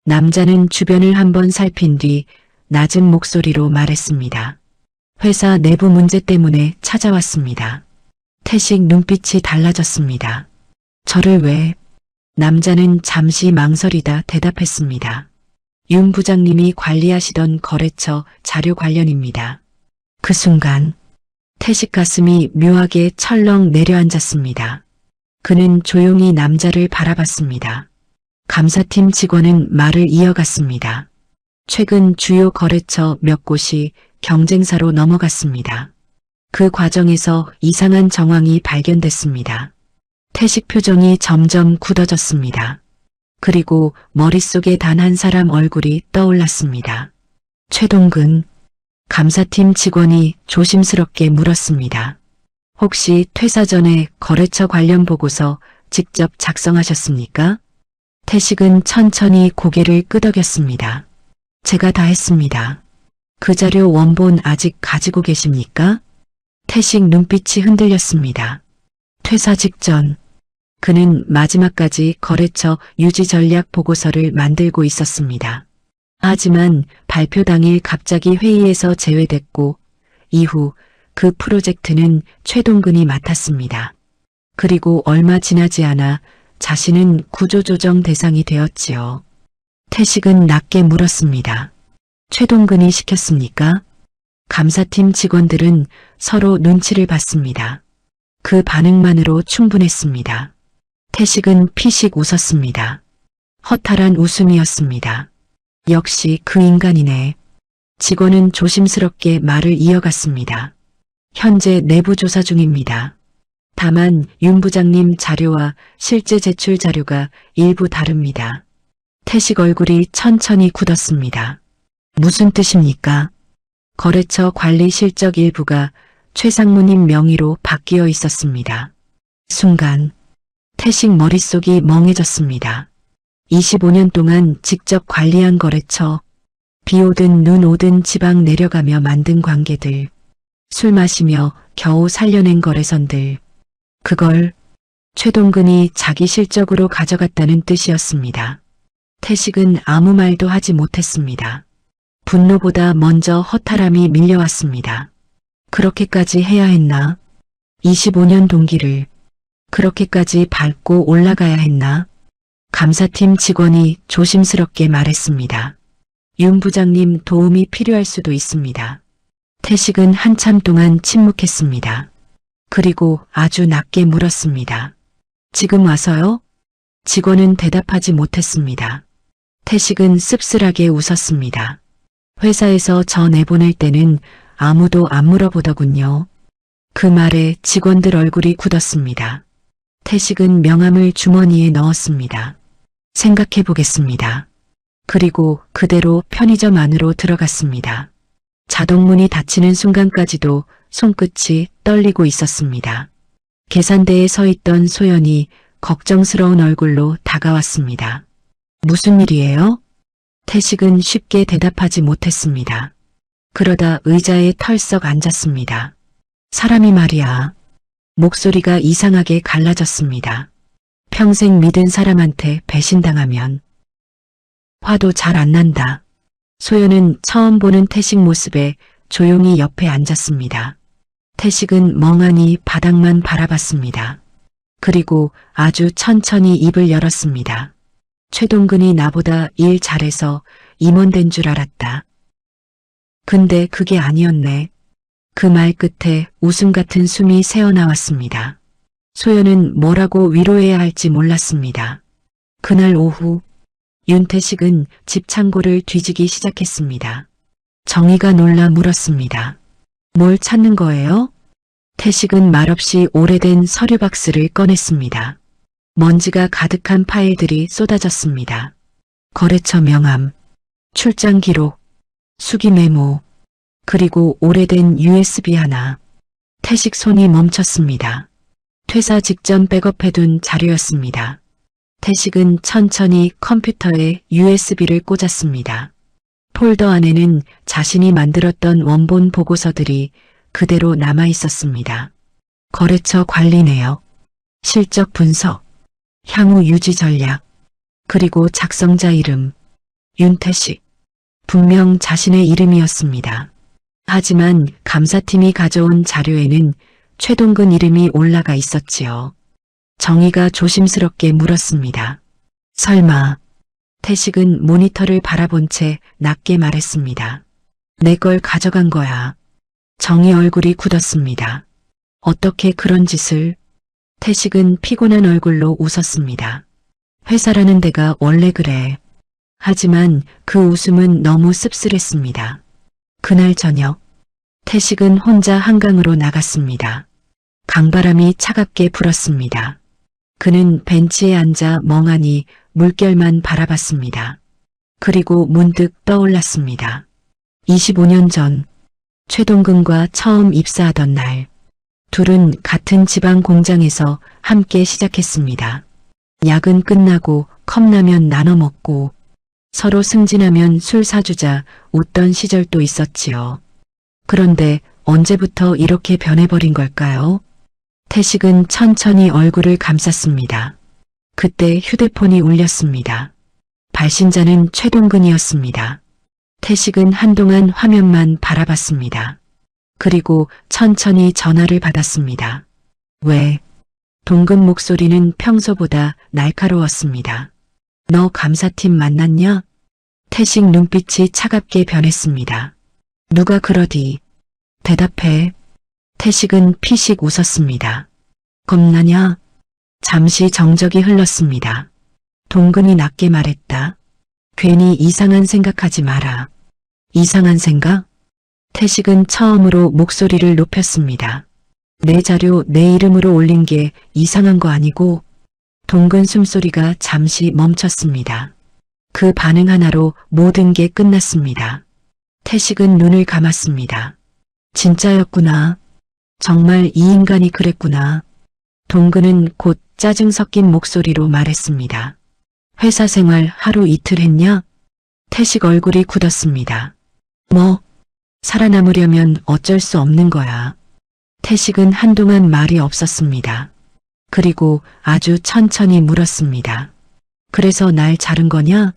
남자는 주변을 한번 살핀 뒤 낮은 목소리로 말했습니다. 회사 내부 문제 때문에 찾아왔습니다. 태식 눈빛이 달라졌습니다. 저를 왜? 남자는 잠시 망설이다 대답했습니다. 윤 부장님이 관리하시던 거래처 자료 관련입니다. 그 순간 태식 가슴이 묘하게 철렁 내려앉았습니다. 그는 조용히 남자를 바라봤습니다. 감사팀 직원은 말을 이어갔습니다. 최근 주요 거래처 몇 곳이 경쟁사로 넘어갔습니다. 그 과정에서 이상한 정황이 발견됐습니다. 태식 표정이 점점 굳어졌습니다. 그리고 머릿속에 단 한 사람 얼굴이 떠올랐습니다. 최동근. 감사팀 직원이 조심스럽게 물었습니다. 혹시 퇴사 전에 거래처 관련 보고서 직접 작성하셨습니까? 태식은 천천히 고개를 끄덕였습니다. 제가 다 했습니다. 그 자료 원본 아직 가지고 계십니까? 태식 눈빛이 흔들렸습니다. 퇴사 직전 그는 마지막까지 거래처 유지 전략 보고서를 만들고 있었습니다. 하지만 발표 당일 갑자기 회의에서 제외됐고 이후 그 프로젝트는 최동근이 맡았습니다. 그리고 얼마 지나지 않아 자신은 구조조정 대상이 되었지요. 태식은 낮게 물었습니다. 최동근이 시켰습니까? 감사팀 직원들은 서로 눈치를 봤습니다. 그 반응만으로 충분했습니다. 태식은 피식 웃었습니다. 허탈한 웃음이었습니다. 역시 그 인간이네. 직원은 조심스럽게 말을 이어갔습니다. 현재 내부 조사 중입니다. 다만 윤 부장님 자료와 실제 제출 자료가 일부 다릅니다. 태식 얼굴이 천천히 굳었습니다. 무슨 뜻입니까? 거래처 관리 실적 일부가 최 상무님 명의로 바뀌어 있었습니다. 순간 태식 머릿속이 멍해졌습니다. 25년 동안 직접 관리한 거래처, 비 오든 눈 오든 지방 내려가며 만든 관계들, 술 마시며 겨우 살려낸 거래선들, 그걸 최동근이 자기 실적으로 가져갔다는 뜻이었습니다. 태식은 아무 말도 하지 못했습니다. 분노보다 먼저 허탈함이 밀려왔습니다. 그렇게까지 해야 했나? 25년 동기를 그렇게까지 밟고 올라가야 했나? 감사팀 직원이 조심스럽게 말했습니다. 윤 부장님 도움이 필요할 수도 있습니다. 태식은 한참 동안 침묵했습니다. 그리고 아주 낮게 물었습니다. 지금 와서요? 직원은 대답하지 못했습니다. 태식은 씁쓸하게 웃었습니다. 회사에서 저 내보낼 때는 아무도 안 물어보더군요. 그 말에 직원들 얼굴이 굳었습니다. 태식은 명함을 주머니에 넣었습니다. 생각해 보겠습니다. 그리고 그대로 편의점 안으로 들어갔습니다. 자동문이 닫히는 순간까지도 손끝이 떨리고 있었습니다. 계산대에 서 있던 소연이 걱정스러운 얼굴로 다가왔습니다. 무슨 일이에요? 태식은 쉽게 대답하지 못했습니다. 그러다 의자에 털썩 앉았습니다. 사람이 말이야. 목소리가 이상하게 갈라졌습니다. 평생 믿은 사람한테 배신당하면 화도 잘 안 난다. 소연은 처음 보는 태식 모습에 조용히 옆에 앉았습니다. 태식은 멍하니 바닥만 바라봤습니다. 그리고 아주 천천히 입을 열었습니다. 최동근이 나보다 일 잘해서 임원된 줄 알았다. 근데 그게 아니었네. 그 말 끝에 웃음 같은 숨이 새어나왔습니다. 소연은 뭐라고 위로해야 할지 몰랐습니다. 그날 오후 윤태식은 집 창고를 뒤지기 시작했습니다. 정희가 놀라 물었습니다. 뭘 찾는 거예요? 태식은 말없이 오래된 서류 박스를 꺼냈습니다. 먼지가 가득한 파일들이 쏟아졌습니다. 거래처 명함, 출장 기록, 수기 메모, 그리고 오래된 USB 하나. 태식 손이 멈췄습니다. 퇴사 직전 백업해둔 자료였습니다. 태식은 천천히 컴퓨터에 USB를 꽂았습니다. 폴더 안에는 자신이 만들었던 원본 보고서들이 그대로 남아 있었습니다. 거래처 관리 내역, 실적 분석, 향후 유지 전략, 그리고 작성자 이름, 윤태식. 분명 자신의 이름이었습니다. 하지만 감사팀이 가져온 자료에는 최동근 이름이 올라가 있었지요. 정희가 조심스럽게 물었습니다. 설마. 태식은 모니터를 바라본 채 낮게 말했습니다. 내 걸 가져간 거야. 정희 얼굴이 굳었습니다. 어떻게 그런 짓을? 태식은 피곤한 얼굴로 웃었습니다. 회사라는 데가 원래 그래. 하지만 그 웃음은 너무 씁쓸했습니다. 그날 저녁, 태식은 혼자 한강으로 나갔습니다. 강바람이 차갑게 불었습니다. 그는 벤치에 앉아 멍하니 물결만 바라봤습니다. 그리고 문득 떠올랐습니다. 25년 전, 최동근과 처음 입사하던 날, 둘은 같은 지방 공장에서 함께 시작했습니다. 야근 끝나고 컵라면 나눠 먹고 서로 승진하면 술 사주자 웃던 시절도 있었지요. 그런데 언제부터 이렇게 변해버린 걸까요? 태식은 천천히 얼굴을 감쌌습니다. 그때 휴대폰이 울렸습니다. 발신자는 최동근이었습니다. 태식은 한동안 화면만 바라봤습니다. 그리고 천천히 전화를 받았습니다. 왜? 동근 목소리는 평소보다 날카로웠습니다. 너 감사팀 만났냐? 태식 눈빛이 차갑게 변했습니다. 누가 그러디? 대답해. 태식은 피식 웃었습니다. 겁나냐? 잠시 정적이 흘렀습니다. 동근이 낮게 말했다. 괜히 이상한 생각하지 마라. 이상한 생각? 태식은 처음으로 목소리를 높였습니다. 내 자료 내 이름으로 올린 게 이상한 거 아니고? 동근 숨소리가 잠시 멈췄습니다. 그 반응 하나로 모든 게 끝났습니다. 태식은 눈을 감았습니다. 진짜였구나. 정말 이 인간이 그랬구나. 동근은 곧 짜증 섞인 목소리로 말했습니다. 회사 생활 하루 이틀 했냐? 태식 얼굴이 굳었습니다. 뭐? 살아남으려면 어쩔 수 없는 거야. 태식은 한동안 말이 없었습니다. 그리고 아주 천천히 물었습니다. 그래서 날 자른 거냐?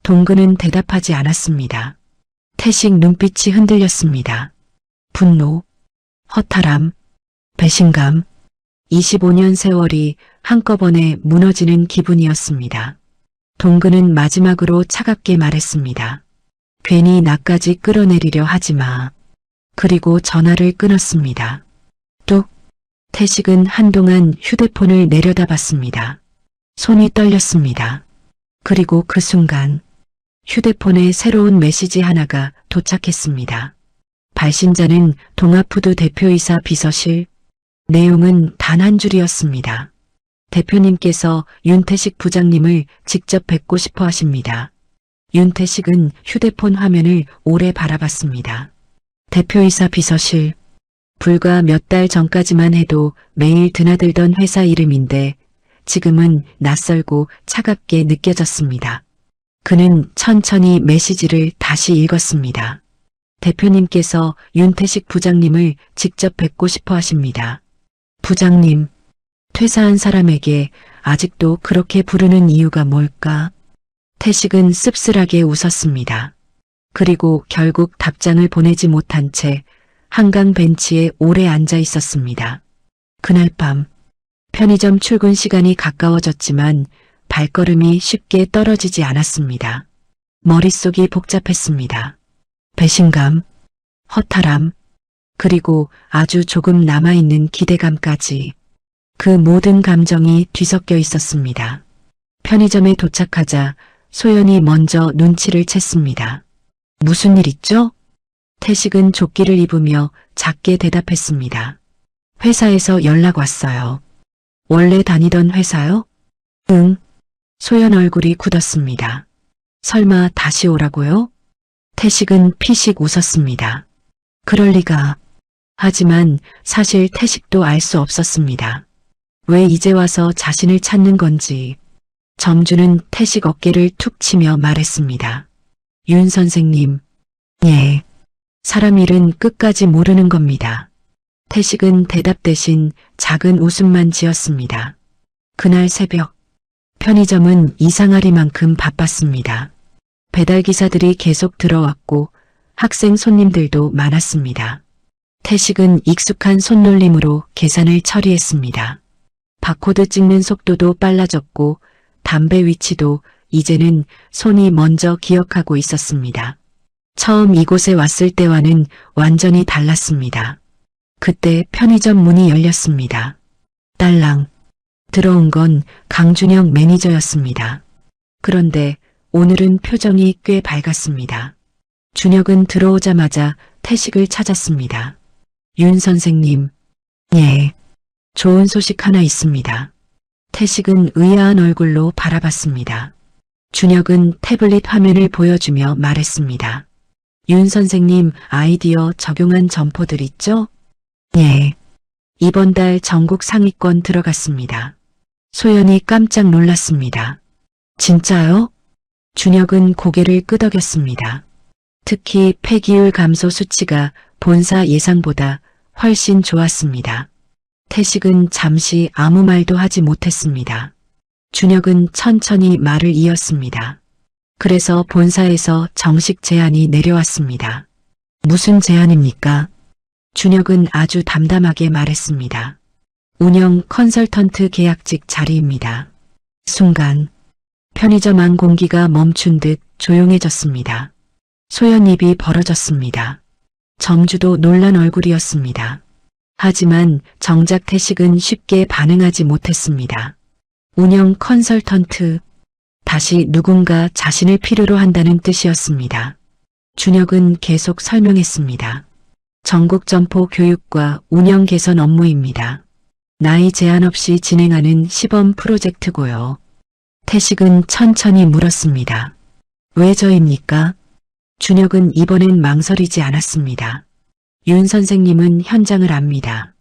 동근은 대답하지 않았습니다. 태식 눈빛이 흔들렸습니다. 분노, 허탈함, 배신감, 25년 세월이 한꺼번에 무너지는 기분이었습니다. 동근은 마지막으로 차갑게 말했습니다. 괜히 나까지 끌어내리려 하지 마. 그리고 전화를 끊었습니다. 뚝. 태식은 한동안 휴대폰을 내려다봤습니다. 손이 떨렸습니다. 그리고 그 순간 휴대폰에 새로운 메시지 하나가 도착했습니다. 발신자는 동아푸드 대표이사 비서실. 내용은 단 한 줄이었습니다. 대표님께서 윤태식 부장님을 직접 뵙고 싶어 하십니다. 윤태식은 휴대폰 화면을 오래 바라봤습니다. 대표이사 비서실. 불과 몇 달 전까지만 해도 매일 드나들던 회사 이름인데 지금은 낯설고 차갑게 느껴졌습니다. 그는 천천히 메시지를 다시 읽었습니다. 대표님께서 윤태식 부장님을 직접 뵙고 싶어 하십니다. 부장님, 퇴사한 사람에게 아직도 그렇게 부르는 이유가 뭘까? 태식은 씁쓸하게 웃었습니다. 그리고 결국 답장을 보내지 못한 채 한강 벤치에 오래 앉아 있었습니다. 그날 밤 편의점 출근 시간이 가까워졌지만 발걸음이 쉽게 떨어지지 않았습니다. 머릿속이 복잡했습니다. 배신감, 허탈함, 그리고 아주 조금 남아있는 기대감까지 그 모든 감정이 뒤섞여 있었습니다. 편의점에 도착하자 소연이 먼저 눈치를 챘습니다. 무슨 일 있죠? 태식은 조끼를 입으며 작게 대답했습니다. 회사에서 연락 왔어요. 원래 다니던 회사요? 응. 소연 얼굴이 굳었습니다. 설마 다시 오라고요? 태식은 피식 웃었습니다. 그럴 리가. 하지만 사실 태식도 알 수 없었습니다. 왜 이제 와서 자신을 찾는 건지. 점주는 태식 어깨를 툭 치며 말했습니다. 윤 선생님. 예. 사람 일은 끝까지 모르는 겁니다. 태식은 대답 대신 작은 웃음만 지었습니다. 그날 새벽 편의점은 이상하리만큼 바빴습니다. 배달기사들이 계속 들어왔고 학생 손님들도 많았습니다. 태식은 익숙한 손놀림으로 계산을 처리했습니다. 바코드 찍는 속도도 빨라졌고 담배 위치도 이제는 손이 먼저 기억하고 있었습니다. 처음 이곳에 왔을 때와는 완전히 달랐습니다. 그때 편의점 문이 열렸습니다. 딸랑. 들어온 건 강준영 매니저였습니다. 그런데 오늘은 표정이 꽤 밝았습니다. 준혁은 들어오자마자 태식을 찾았습니다. 윤 선생님. 예. 좋은 소식 하나 있습니다. 태식은 의아한 얼굴로 바라봤습니다. 준혁은 태블릿 화면을 보여주며 말했습니다. 윤 선생님 아이디어 적용한 점포들 있죠? 예. 이번 달 전국 상위권 들어갔습니다. 소연이 깜짝 놀랐습니다. 진짜요? 준혁은 고개를 끄덕였습니다. 특히 폐기율 감소 수치가 본사 예상보다 훨씬 좋았습니다. 태식은 잠시 아무 말도 하지 못했습니다. 준혁은 천천히 말을 이었습니다. 그래서 본사에서 정식 제안이 내려왔습니다. 무슨 제안입니까? 준혁은 아주 담담하게 말했습니다. 운영 컨설턴트 계약직 자리입니다. 순간 편의점 안 공기가 멈춘 듯 조용해졌습니다. 소연 입이 벌어졌습니다. 점주도 놀란 얼굴이었습니다. 하지만 정작 태식은 쉽게 반응하지 못했습니다. 운영 컨설턴트, 다시 누군가 자신을 필요로 한다는 뜻이었습니다. 준혁은 계속 설명했습니다. 전국 점포 교육과 운영 개선 업무입니다. 나이 제한 없이 진행하는 시범 프로젝트고요. 태식은 천천히 물었습니다. 왜 저입니까? 준혁은 이번엔 망설이지 않았습니다. 윤 선생님은 현장을 압니다.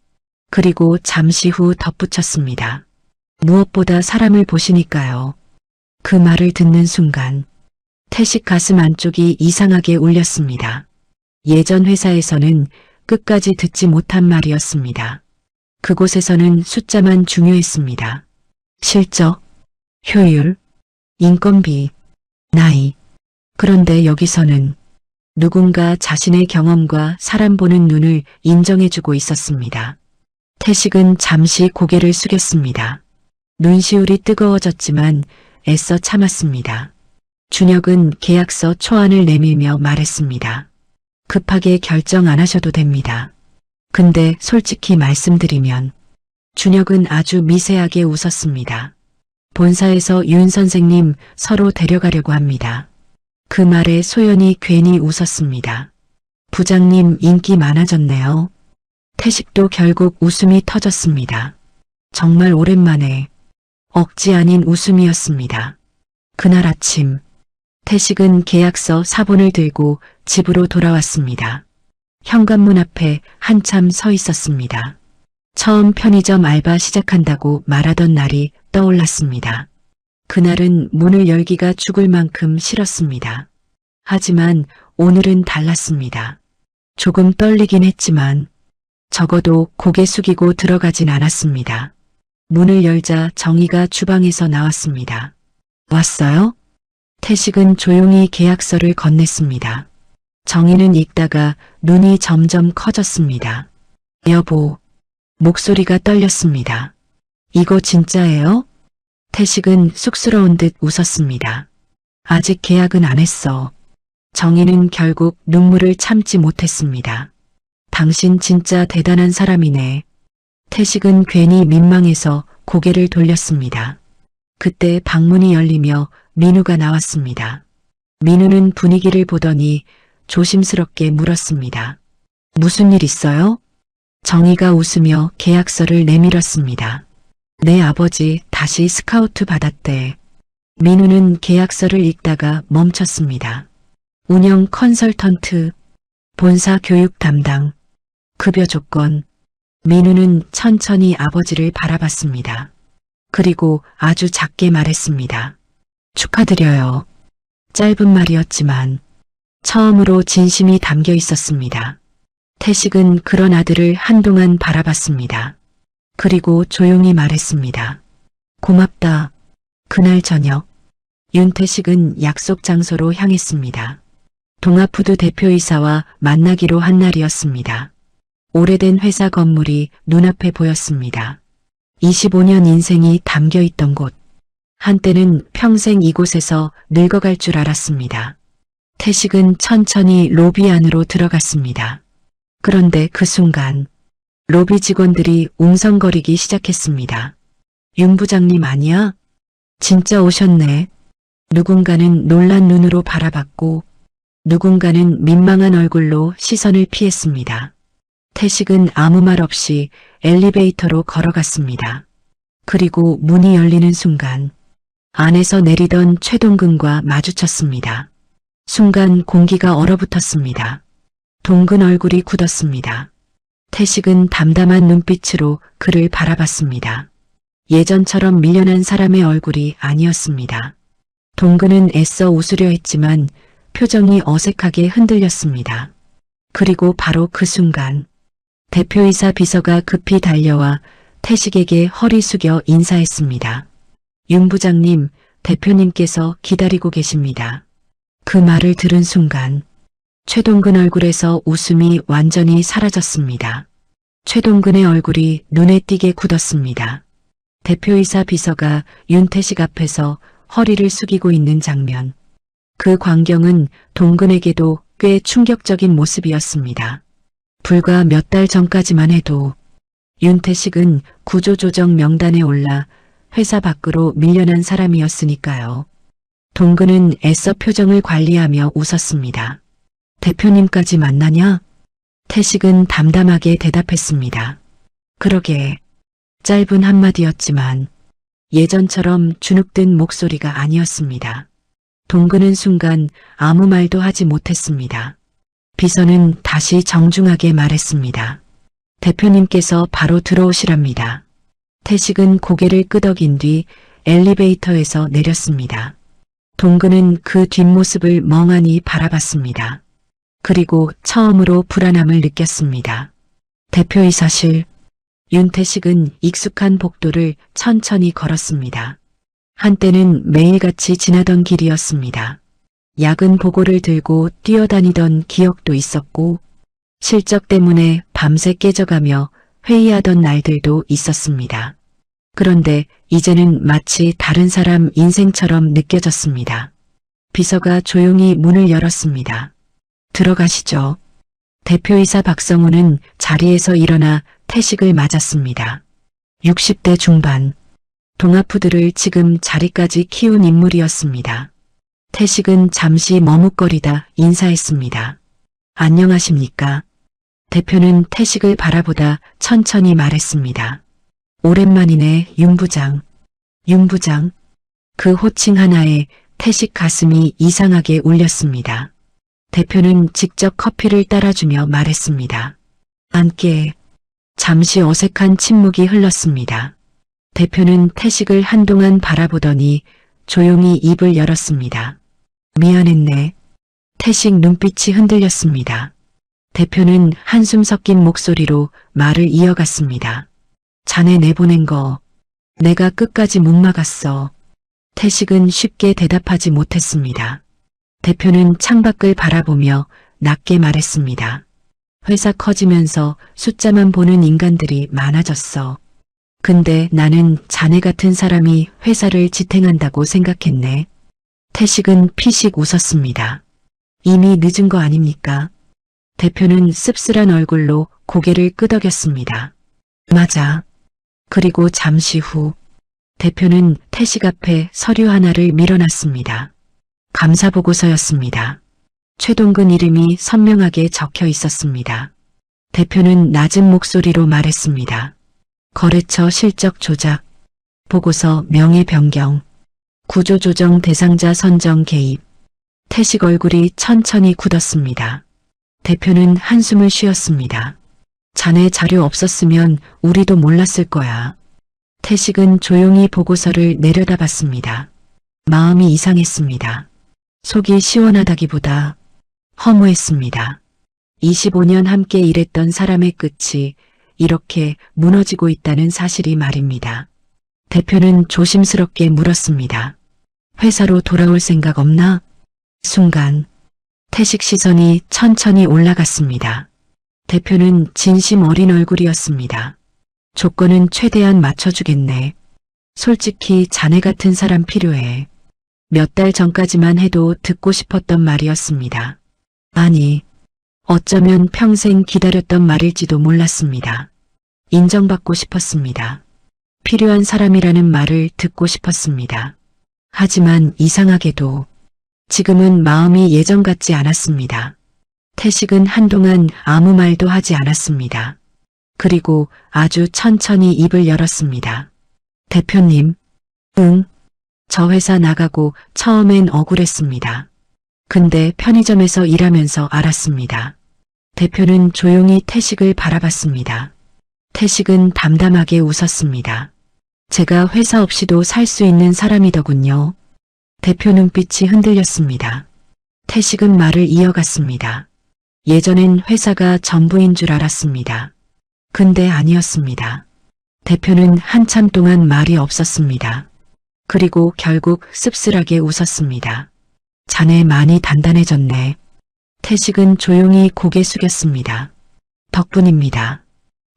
그리고 잠시 후 덧붙였습니다. 무엇보다 사람을 보시니까요. 그 말을 듣는 순간 태식 가슴 안쪽이 이상하게 울렸습니다. 예전 회사에서는 끝까지 듣지 못한 말이었습니다. 그곳에서는 숫자만 중요했습니다. 실적, 효율, 인건비, 나이. 그런데 여기서는 누군가 자신의 경험과 사람 보는 눈을 인정해주고 있었습니다. 태식은 잠시 고개를 숙였습니다. 눈시울이 뜨거워졌지만 애써 참았습니다. 준혁은 계약서 초안을 내밀며 말했습니다. 급하게 결정 안 하셔도 됩니다. 근데 솔직히 말씀드리면 준혁은 아주 미세하게 웃었습니다. 본사에서 윤 선생님 서로 데려가려고 합니다. 그 말에 소연이 괜히 웃었습니다. 부장님 인기 많아졌네요. 태식도 결국 웃음이 터졌습니다. 정말 오랜만에 억지 아닌 웃음이었습니다. 그날 아침 태식은 계약서 사본을 들고 집으로 돌아왔습니다. 현관문 앞에 한참 서 있었습니다. 처음 편의점 알바 시작한다고 말하던 날이 떠올랐습니다. 그날은 문을 열기가 죽을 만큼 싫었습니다. 하지만 오늘은 달랐습니다. 조금 떨리긴 했지만 적어도 고개 숙이고 들어가진 않았습니다. 문을 열자 정희가 주방에서 나왔습니다. 왔어요? 태식은 조용히 계약서를 건넸습니다. 정희는 읽다가 눈이 점점 커졌습니다. 여보, 목소리가 떨렸습니다. 이거 진짜예요? 태식은 쑥스러운 듯 웃었습니다. 아직 계약은 안 했어. 정희는 결국 눈물을 참지 못했습니다. 당신 진짜 대단한 사람이네. 태식은 괜히 민망해서 고개를 돌렸습니다. 그때 방문이 열리며 민우가 나왔습니다. 민우는 분위기를 보더니 조심스럽게 물었습니다. 무슨 일 있어요? 정희가 웃으며 계약서를 내밀었습니다. 내 아버지 다시 스카우트 받았대. 민우는 계약서를 읽다가 멈췄습니다. 운영 컨설턴트, 본사 교육 담당, 급여 조건. 민우는 천천히 아버지를 바라봤습니다. 그리고 아주 작게 말했습니다. 축하드려요. 짧은 말이었지만 처음으로 진심이 담겨 있었습니다. 태식은 그런 아들을 한동안 바라봤습니다. 그리고 조용히 말했습니다. 고맙다. 그날 저녁, 윤태식은 약속 장소로 향했습니다. 동아푸드 대표이사와 만나기로 한 날이었습니다. 오래된 회사 건물이 눈앞에 보였습니다. 25년 인생이 담겨 있던 곳. 한때는 평생 이곳에서 늙어갈 줄 알았습니다. 태식은 천천히 로비 안으로 들어갔습니다. 그런데 그 순간 로비 직원들이 웅성거리기 시작했습니다. 윤 부장님 아니야? 진짜 오셨네. 누군가는 놀란 눈으로 바라봤고 누군가는 민망한 얼굴로 시선을 피했습니다. 태식은 아무 말 없이 엘리베이터로 걸어갔습니다. 그리고 문이 열리는 순간 안에서 내리던 최동근과 마주쳤습니다. 순간 공기가 얼어붙었습니다. 동근 얼굴이 굳었습니다. 태식은 담담한 눈빛으로 그를 바라봤습니다. 예전처럼 밀려난 사람의 얼굴이 아니었습니다. 동근은 애써 웃으려 했지만 표정이 어색하게 흔들렸습니다. 그리고 바로 그 순간 대표이사 비서가 급히 달려와 태식에게 허리 숙여 인사했습니다. 윤 부장님, 대표님께서 기다리고 계십니다. 그 말을 들은 순간 최동근 얼굴에서 웃음이 완전히 사라졌습니다. 최동근의 얼굴이 눈에 띄게 굳었습니다. 대표이사 비서가 윤태식 앞에서 허리를 숙이고 있는 장면. 그 광경은 동근에게도 꽤 충격적인 모습이었습니다. 불과 몇 달 전까지만 해도 윤태식은 구조조정 명단에 올라 회사 밖으로 밀려난 사람이었으니까요. 동근은 애써 표정을 관리하며 웃었습니다. 대표님까지 만나냐? 태식은 담담하게 대답했습니다. 그러게. 짧은 한마디였지만 예전처럼 주눅든 목소리가 아니었습니다. 동근은 순간 아무 말도 하지 못했습니다. 비서는 다시 정중하게 말했습니다. 대표님께서 바로 들어오시랍니다. 태식은 고개를 끄덕인 뒤 엘리베이터에서 내렸습니다. 동근은 그 뒷모습을 멍하니 바라봤습니다. 그리고 처음으로 불안함을 느꼈습니다. 대표이사실. 윤태식은 익숙한 복도를 천천히 걸었습니다. 한때는 매일같이 지나던 길이었습니다. 야근 보고를 들고 뛰어다니던 기억도 있었고 실적 때문에 밤새 깨져가며 회의하던 날들도 있었습니다. 그런데 이제는 마치 다른 사람 인생처럼 느껴졌습니다. 비서가 조용히 문을 열었습니다. 들어가시죠. 대표이사 박성우는 자리에서 일어나 태식을 맞았습니다. 60대 중반. 동아푸드를 지금 자리까지 키운 인물이었습니다. 태식은 잠시 머뭇거리다 인사했습니다. 안녕하십니까? 대표는 태식을 바라보다 천천히 말했습니다. 오랜만이네, 윤 부장. 윤 부장. 그 호칭 하나에 태식 가슴이 이상하게 울렸습니다. 대표는 직접 커피를 따라주며 말했습니다. 앉게. 잠시 어색한 침묵이 흘렀습니다. 대표는 태식을 한동안 바라보더니 조용히 입을 열었습니다. 미안했네. 태식 눈빛이 흔들렸습니다. 대표는 한숨 섞인 목소리로 말을 이어갔습니다. 자네 내보낸 거 내가 끝까지 못 막았어. 태식은 쉽게 대답하지 못했습니다. 대표는 창밖을 바라보며 낮게 말했습니다. 회사 커지면서 숫자만 보는 인간들이 많아졌어. 근데 나는 자네 같은 사람이 회사를 지탱한다고 생각했네. 태식은 피식 웃었습니다. 이미 늦은 거 아닙니까? 대표는 씁쓸한 얼굴로 고개를 끄덕였습니다. 맞아. 그리고 잠시 후 대표는 태식 앞에 서류 하나를 밀어놨습니다. 감사보고서였습니다. 최동근 이름이 선명하게 적혀 있었습니다. 대표는 낮은 목소리로 말했습니다. 거래처 실적 조작, 보고서 명예 변경, 구조조정 대상자 선정 개입. 태식 얼굴이 천천히 굳었습니다. 대표는 한숨을 쉬었습니다. 자네 자료 없었으면 우리도 몰랐을 거야. 태식은 조용히 보고서를 내려다봤습니다. 마음이 이상했습니다. 속이 시원하다기보다 허무했습니다. 25년 함께 일했던 사람의 끝이 이렇게 무너지고 있다는 사실이 말입니다. 대표는 조심스럽게 물었습니다. 회사로 돌아올 생각 없나? 순간 태식 시선이 천천히 올라갔습니다. 대표는 진심 어린 얼굴이었습니다. 조건은 최대한 맞춰주겠네. 솔직히 자네 같은 사람 필요해. 몇 달 전까지만 해도 듣고 싶었던 말이었습니다. 아니, 어쩌면 평생 기다렸던 말일지도 몰랐습니다. 인정받고 싶었습니다. 필요한 사람이라는 말을 듣고 싶었습니다. 하지만 이상하게도 지금은 마음이 예전 같지 않았습니다. 태식은 한동안 아무 말도 하지 않았습니다. 그리고 아주 천천히 입을 열었습니다. 대표님, 응, 저 회사 나가고 처음엔 억울했습니다. 근데 편의점에서 일하면서 알았습니다. 대표는 조용히 태식을 바라봤습니다. 태식은 담담하게 웃었습니다. 제가 회사 없이도 살 수 있는 사람이더군요. 대표 눈빛이 흔들렸습니다. 태식은 말을 이어갔습니다. 예전엔 회사가 전부인 줄 알았습니다. 근데 아니었습니다. 대표는 한참 동안 말이 없었습니다. 그리고 결국 씁쓸하게 웃었습니다. 자네 많이 단단해졌네. 태식은 조용히 고개 숙였습니다. 덕분입니다.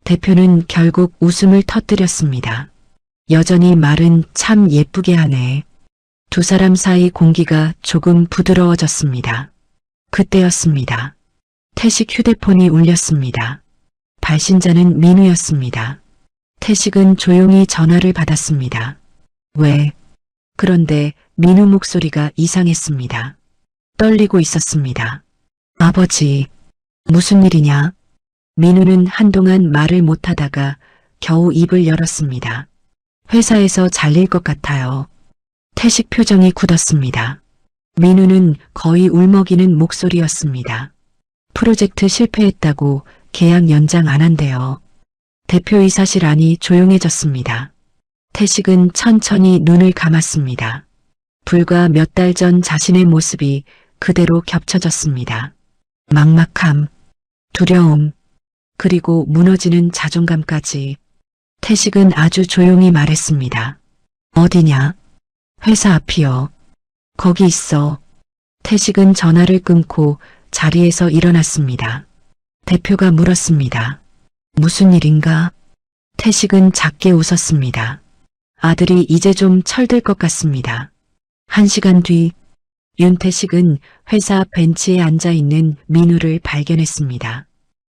대표는 결국 웃음을 터뜨렸습니다. 여전히 말은 참 예쁘게 하네. 두 사람 사이 공기가 조금 부드러워졌습니다. 그때였습니다. 태식 휴대폰이 울렸습니다. 발신자는 민우였습니다. 태식은 조용히 전화를 받았습니다. 왜? 그런데 민우 목소리가 이상했습니다. 떨리고 있었습니다. 아버지, 무슨 일이냐? 민우는 한동안 말을 못하다가 겨우 입을 열었습니다. 회사에서 잘릴 것 같아요. 태식 표정이 굳었습니다. 민우는 거의 울먹이는 목소리였습니다. 프로젝트 실패했다고 계약 연장 안 한대요. 대표이사실 안이 조용해졌습니다. 태식은 천천히 눈을 감았습니다. 불과 몇 달 전 자신의 모습이 그대로 겹쳐졌습니다. 막막함, 두려움, 그리고 무너지는 자존감까지. 태식은 아주 조용히 말했습니다. 어디냐? 회사 앞이요. 거기 있어. 태식은 전화를 끊고 자리에서 일어났습니다. 대표가 물었습니다. 무슨 일인가? 태식은 작게 웃었습니다. 아들이 이제 좀 철들 것 같습니다. 1시간 뒤 윤태식은 회사 벤치에 앉아있는 민우를 발견했습니다.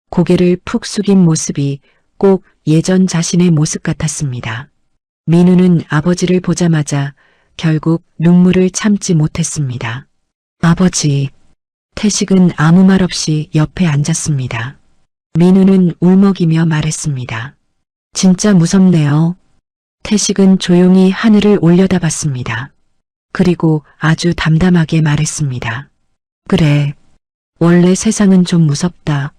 고개를 푹 숙인 모습이 꼭 예전 자신의 모습 같았습니다. 민우는 아버지를 보자마자 결국 눈물을 참지 못했습니다. 아버지. 태식은 아무 말 없이 옆에 앉았습니다. 민우는 울먹이며 말했습니다. 진짜 무섭네요. 태식은 조용히 하늘을 올려다봤습니다. 그리고 아주 담담하게 말했습니다. 그래. 원래 세상은 좀 무섭다.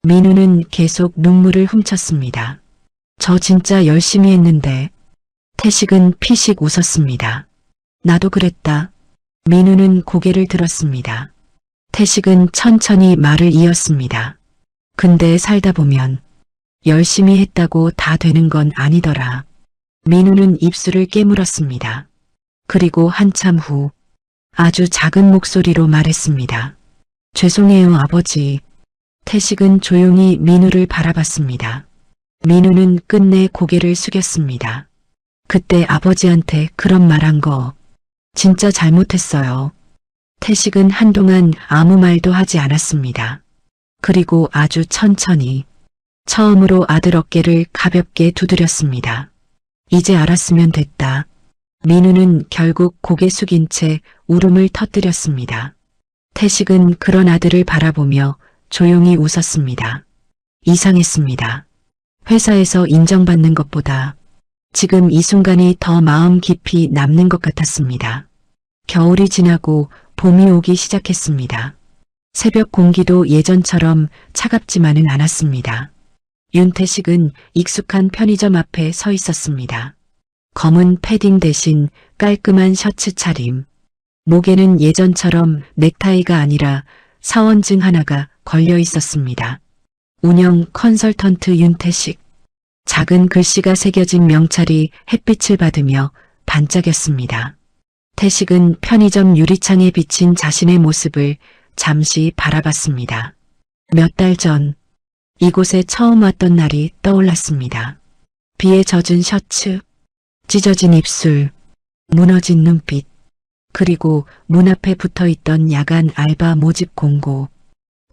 민우는 계속 눈물을 훔쳤습니다. 저 진짜 열심히 했는데. 태식은 피식 웃었습니다. 나도 그랬다. 민우는 고개를 들었습니다. 태식은 천천히 말을 이었습니다. 근데 살다 보면 열심히 했다고 다 되는 건 아니더라. 민우는 입술을 깨물었습니다. 그리고 한참 후 아주 작은 목소리로 말했습니다. 죄송해요, 아버지. 태식은 조용히 민우를 바라봤습니다. 민우는 끝내 고개를 숙였습니다. 그때 아버지한테 그런 말한 거 진짜 잘못했어요. 태식은 한동안 아무 말도 하지 않았습니다. 그리고 아주 천천히 처음으로 아들 어깨를 가볍게 두드렸습니다. 이제 알았으면 됐다. 민우는 결국 고개 숙인 채 울음을 터뜨렸습니다. 태식은 그런 아들을 바라보며 조용히 웃었습니다. 이상했습니다. 회사에서 인정받는 것보다 지금 이 순간이 더 마음 깊이 남는 것 같았습니다. 겨울이 지나고 봄이 오기 시작했습니다. 새벽 공기도 예전처럼 차갑지만은 않았습니다. 윤태식은 익숙한 편의점 앞에 서 있었습니다. 검은 패딩 대신 깔끔한 셔츠 차림. 목에는 예전처럼 넥타이가 아니라 사원증 하나가 걸려 있었습니다. 운영 컨설턴트 윤태식. 작은 글씨가 새겨진 명찰이 햇빛을 받으며 반짝였습니다. 태식은 편의점 유리창에 비친 자신의 모습을 잠시 바라봤습니다. 몇 달 전 이곳에 처음 왔던 날이 떠올랐습니다. 비에 젖은 셔츠, 찢어진 입술, 무너진 눈빛, 그리고 문 앞에 붙어있던 야간 알바 모집 공고.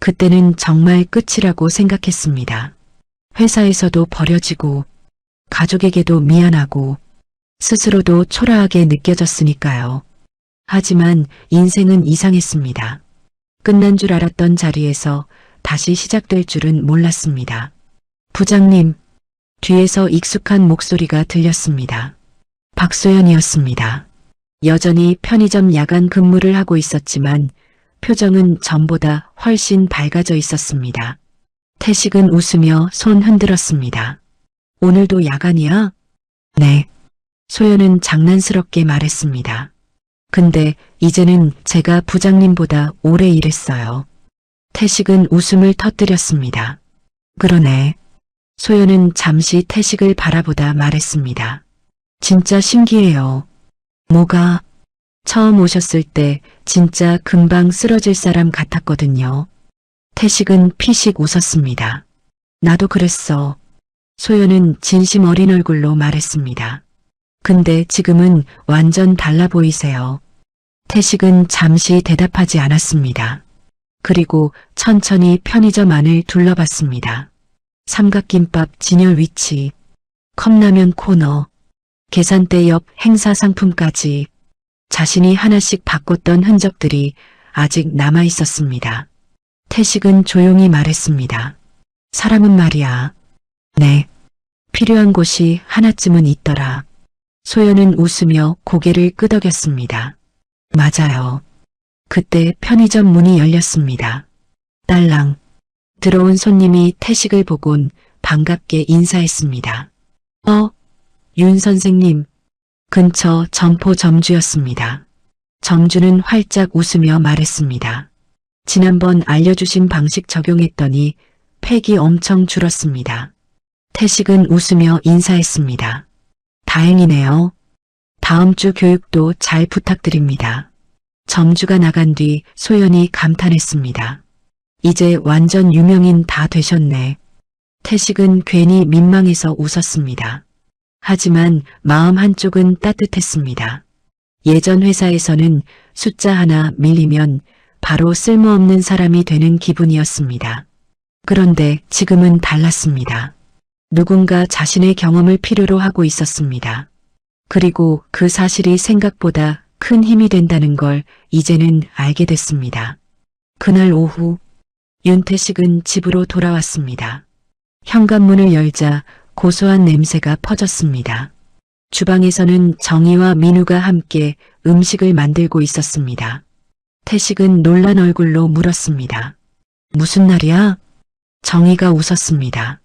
그때는 정말 끝이라고 생각했습니다. 회사에서도 버려지고 가족에게도 미안하고 스스로도 초라하게 느껴졌으니까요. 하지만 인생은 이상했습니다. 끝난 줄 알았던 자리에서 다시 시작될 줄은 몰랐습니다. 부장님, 뒤에서 익숙한 목소리가 들렸습니다. 박소연이었습니다. 여전히 편의점 야간 근무를 하고 있었지만 표정은 전보다 훨씬 밝아져 있었습니다. 태식은 웃으며 손 흔들었습니다. 오늘도 야간이야? 네. 소연은 장난스럽게 말했습니다. 근데 이제는 제가 부장님보다 오래 일했어요. 태식은 웃음을 터뜨렸습니다. 그러네. 소연은 잠시 태식을 바라보다 말했습니다. 진짜 신기해요. 뭐가? 처음 오셨을 때 진짜 금방 쓰러질 사람 같았거든요. 태식은 피식 웃었습니다. 나도 그랬어. 소연은 진심 어린 얼굴로 말했습니다. 근데 지금은 완전 달라 보이세요. 태식은 잠시 대답하지 않았습니다. 그리고 천천히 편의점 안을 둘러봤습니다. 삼각김밥 진열 위치, 컵라면 코너, 계산대 옆 행사 상품까지 자신이 하나씩 바꿨던 흔적들이 아직 남아 있었습니다. 태식은 조용히 말했습니다. 사람은 말이야. 네. 필요한 곳이 하나쯤은 있더라. 소연은 웃으며 고개를 끄덕였습니다. 맞아요. 그때 편의점 문이 열렸습니다. 딸랑. 들어온 손님이 태식을 보곤 반갑게 인사했습니다. 윤 선생님. 근처 점포 점주였습니다. 점주는 활짝 웃으며 말했습니다. 지난번 알려주신 방식 적용했더니 팩이 엄청 줄었습니다. 태식은 웃으며 인사했습니다. 다행이네요. 다음 주 교육도 잘 부탁드립니다. 점주가 나간 뒤 소연이 감탄했습니다. 이제 완전 유명인 다 되셨네. 태식은 괜히 민망해서 웃었습니다. 하지만 마음 한쪽은 따뜻했습니다. 예전 회사에서는 숫자 하나 밀리면 바로 쓸모없는 사람이 되는 기분이었습니다. 그런데 지금은 달랐습니다. 누군가 자신의 경험을 필요로 하고 있었습니다. 그리고 그 사실이 생각보다 큰 힘이 된다는 걸 이제는 알게 됐습니다. 그날 오후 윤태식은 집으로 돌아왔습니다. 현관문을 열자 고소한 냄새가 퍼졌습니다. 주방에서는 정희와 민우가 함께 음식을 만들고 있었습니다. 태식은 놀란 얼굴로 물었습니다. 무슨 날이야? 정희가 웃었습니다.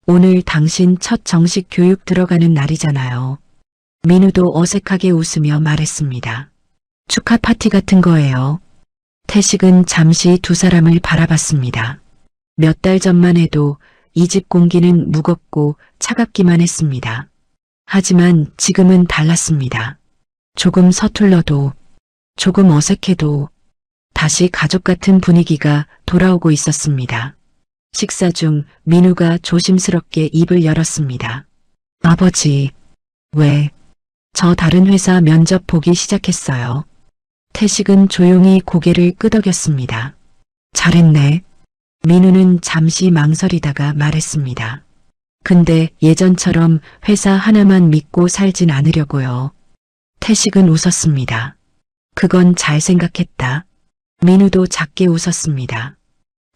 오늘 당신 첫 정식 교육 들어가는 날이잖아요. 민우도 어색하게 웃으며 말했습니다. 축하 파티 같은 거예요. 태식은 잠시 두 사람을 바라봤습니다. 몇 달 전만 해도 이 집 공기는 무겁고 차갑기만 했습니다. 하지만 지금은 달랐습니다. 조금 서툴러도, 조금 어색해도 다시 가족 같은 분위기가 돌아오고 있었습니다. 식사 중 민우가 조심스럽게 입을 열었습니다. 아버지, 왜? 저 다른 회사 면접 보기 시작했어요. 태식은 조용히 고개를 끄덕였습니다. 잘했네. 민우는 잠시 망설이다가 말했습니다. 근데 예전처럼 회사 하나만 믿고 살진 않으려고요. 태식은 웃었습니다. 그건 잘 생각했다. 민우도 작게 웃었습니다.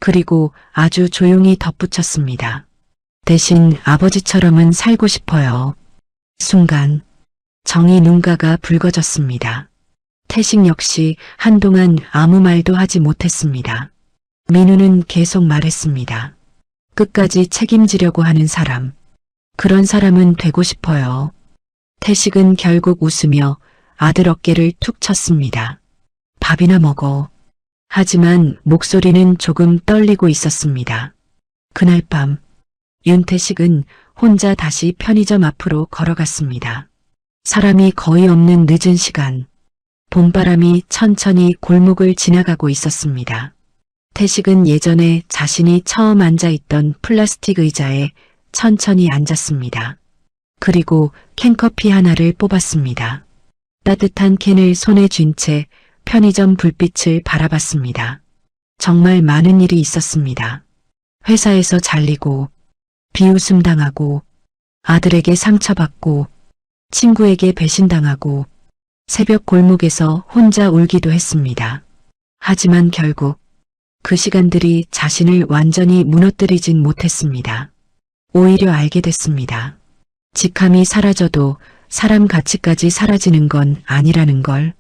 그리고 아주 조용히 덧붙였습니다. 대신 아버지처럼은 살고 싶어요. 순간 정희 눈가가 붉어졌습니다. 태식 역시 한동안 아무 말도 하지 못했습니다. 민우는 계속 말했습니다. 끝까지 책임지려고 하는 사람. 그런 사람은 되고 싶어요. 태식은 결국 웃으며 아들 어깨를 툭 쳤습니다. 밥이나 먹어. 하지만 목소리는 조금 떨리고 있었습니다. 그날 밤 윤태식은 혼자 다시 편의점 앞으로 걸어갔습니다. 사람이 거의 없는 늦은 시간, 봄바람이 천천히 골목을 지나가고 있었습니다. 태식은 예전에 자신이 처음 앉아있던 플라스틱 의자에 천천히 앉았습니다. 그리고 캔커피 하나를 뽑았습니다. 따뜻한 캔을 손에 쥔 채 편의점 불빛을 바라봤습니다. 정말 많은 일이 있었습니다. 회사에서 잘리고, 비웃음 당하고, 아들에게 상처받고, 친구에게 배신당하고, 새벽 골목에서 혼자 울기도 했습니다. 하지만 결국 그 시간들이 자신을 완전히 무너뜨리진 못했습니다. 오히려 알게 됐습니다. 직함이 사라져도 사람 가치까지 사라지는 건 아니라는 걸,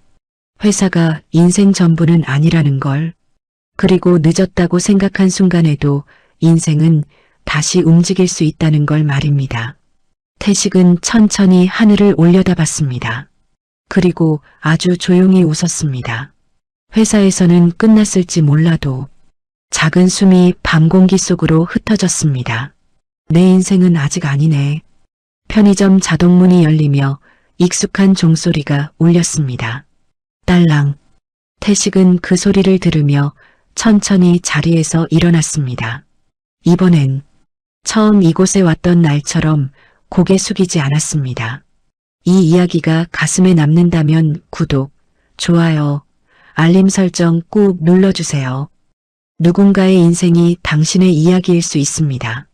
회사가 인생 전부는 아니라는 걸, 그리고 늦었다고 생각한 순간에도 인생은 다시 움직일 수 있다는 걸 말입니다. 태식은 천천히 하늘을 올려다봤습니다. 그리고 아주 조용히 웃었습니다. 회사에서는 끝났을지 몰라도 작은 숨이 밤 공기 속으로 흩어졌습니다. 내 인생은 아직 아니네. 편의점 자동문이 열리며 익숙한 종소리가 울렸습니다. 딸랑. 태식은 그 소리를 들으며 천천히 자리에서 일어났습니다. 이번엔 처음 이곳에 왔던 날처럼 고개 숙이지 않았습니다. 이 이야기가 가슴에 남는다면 구독, 좋아요, 알림 설정 꾹 눌러주세요. 누군가의 인생이 당신의 이야기일 수 있습니다.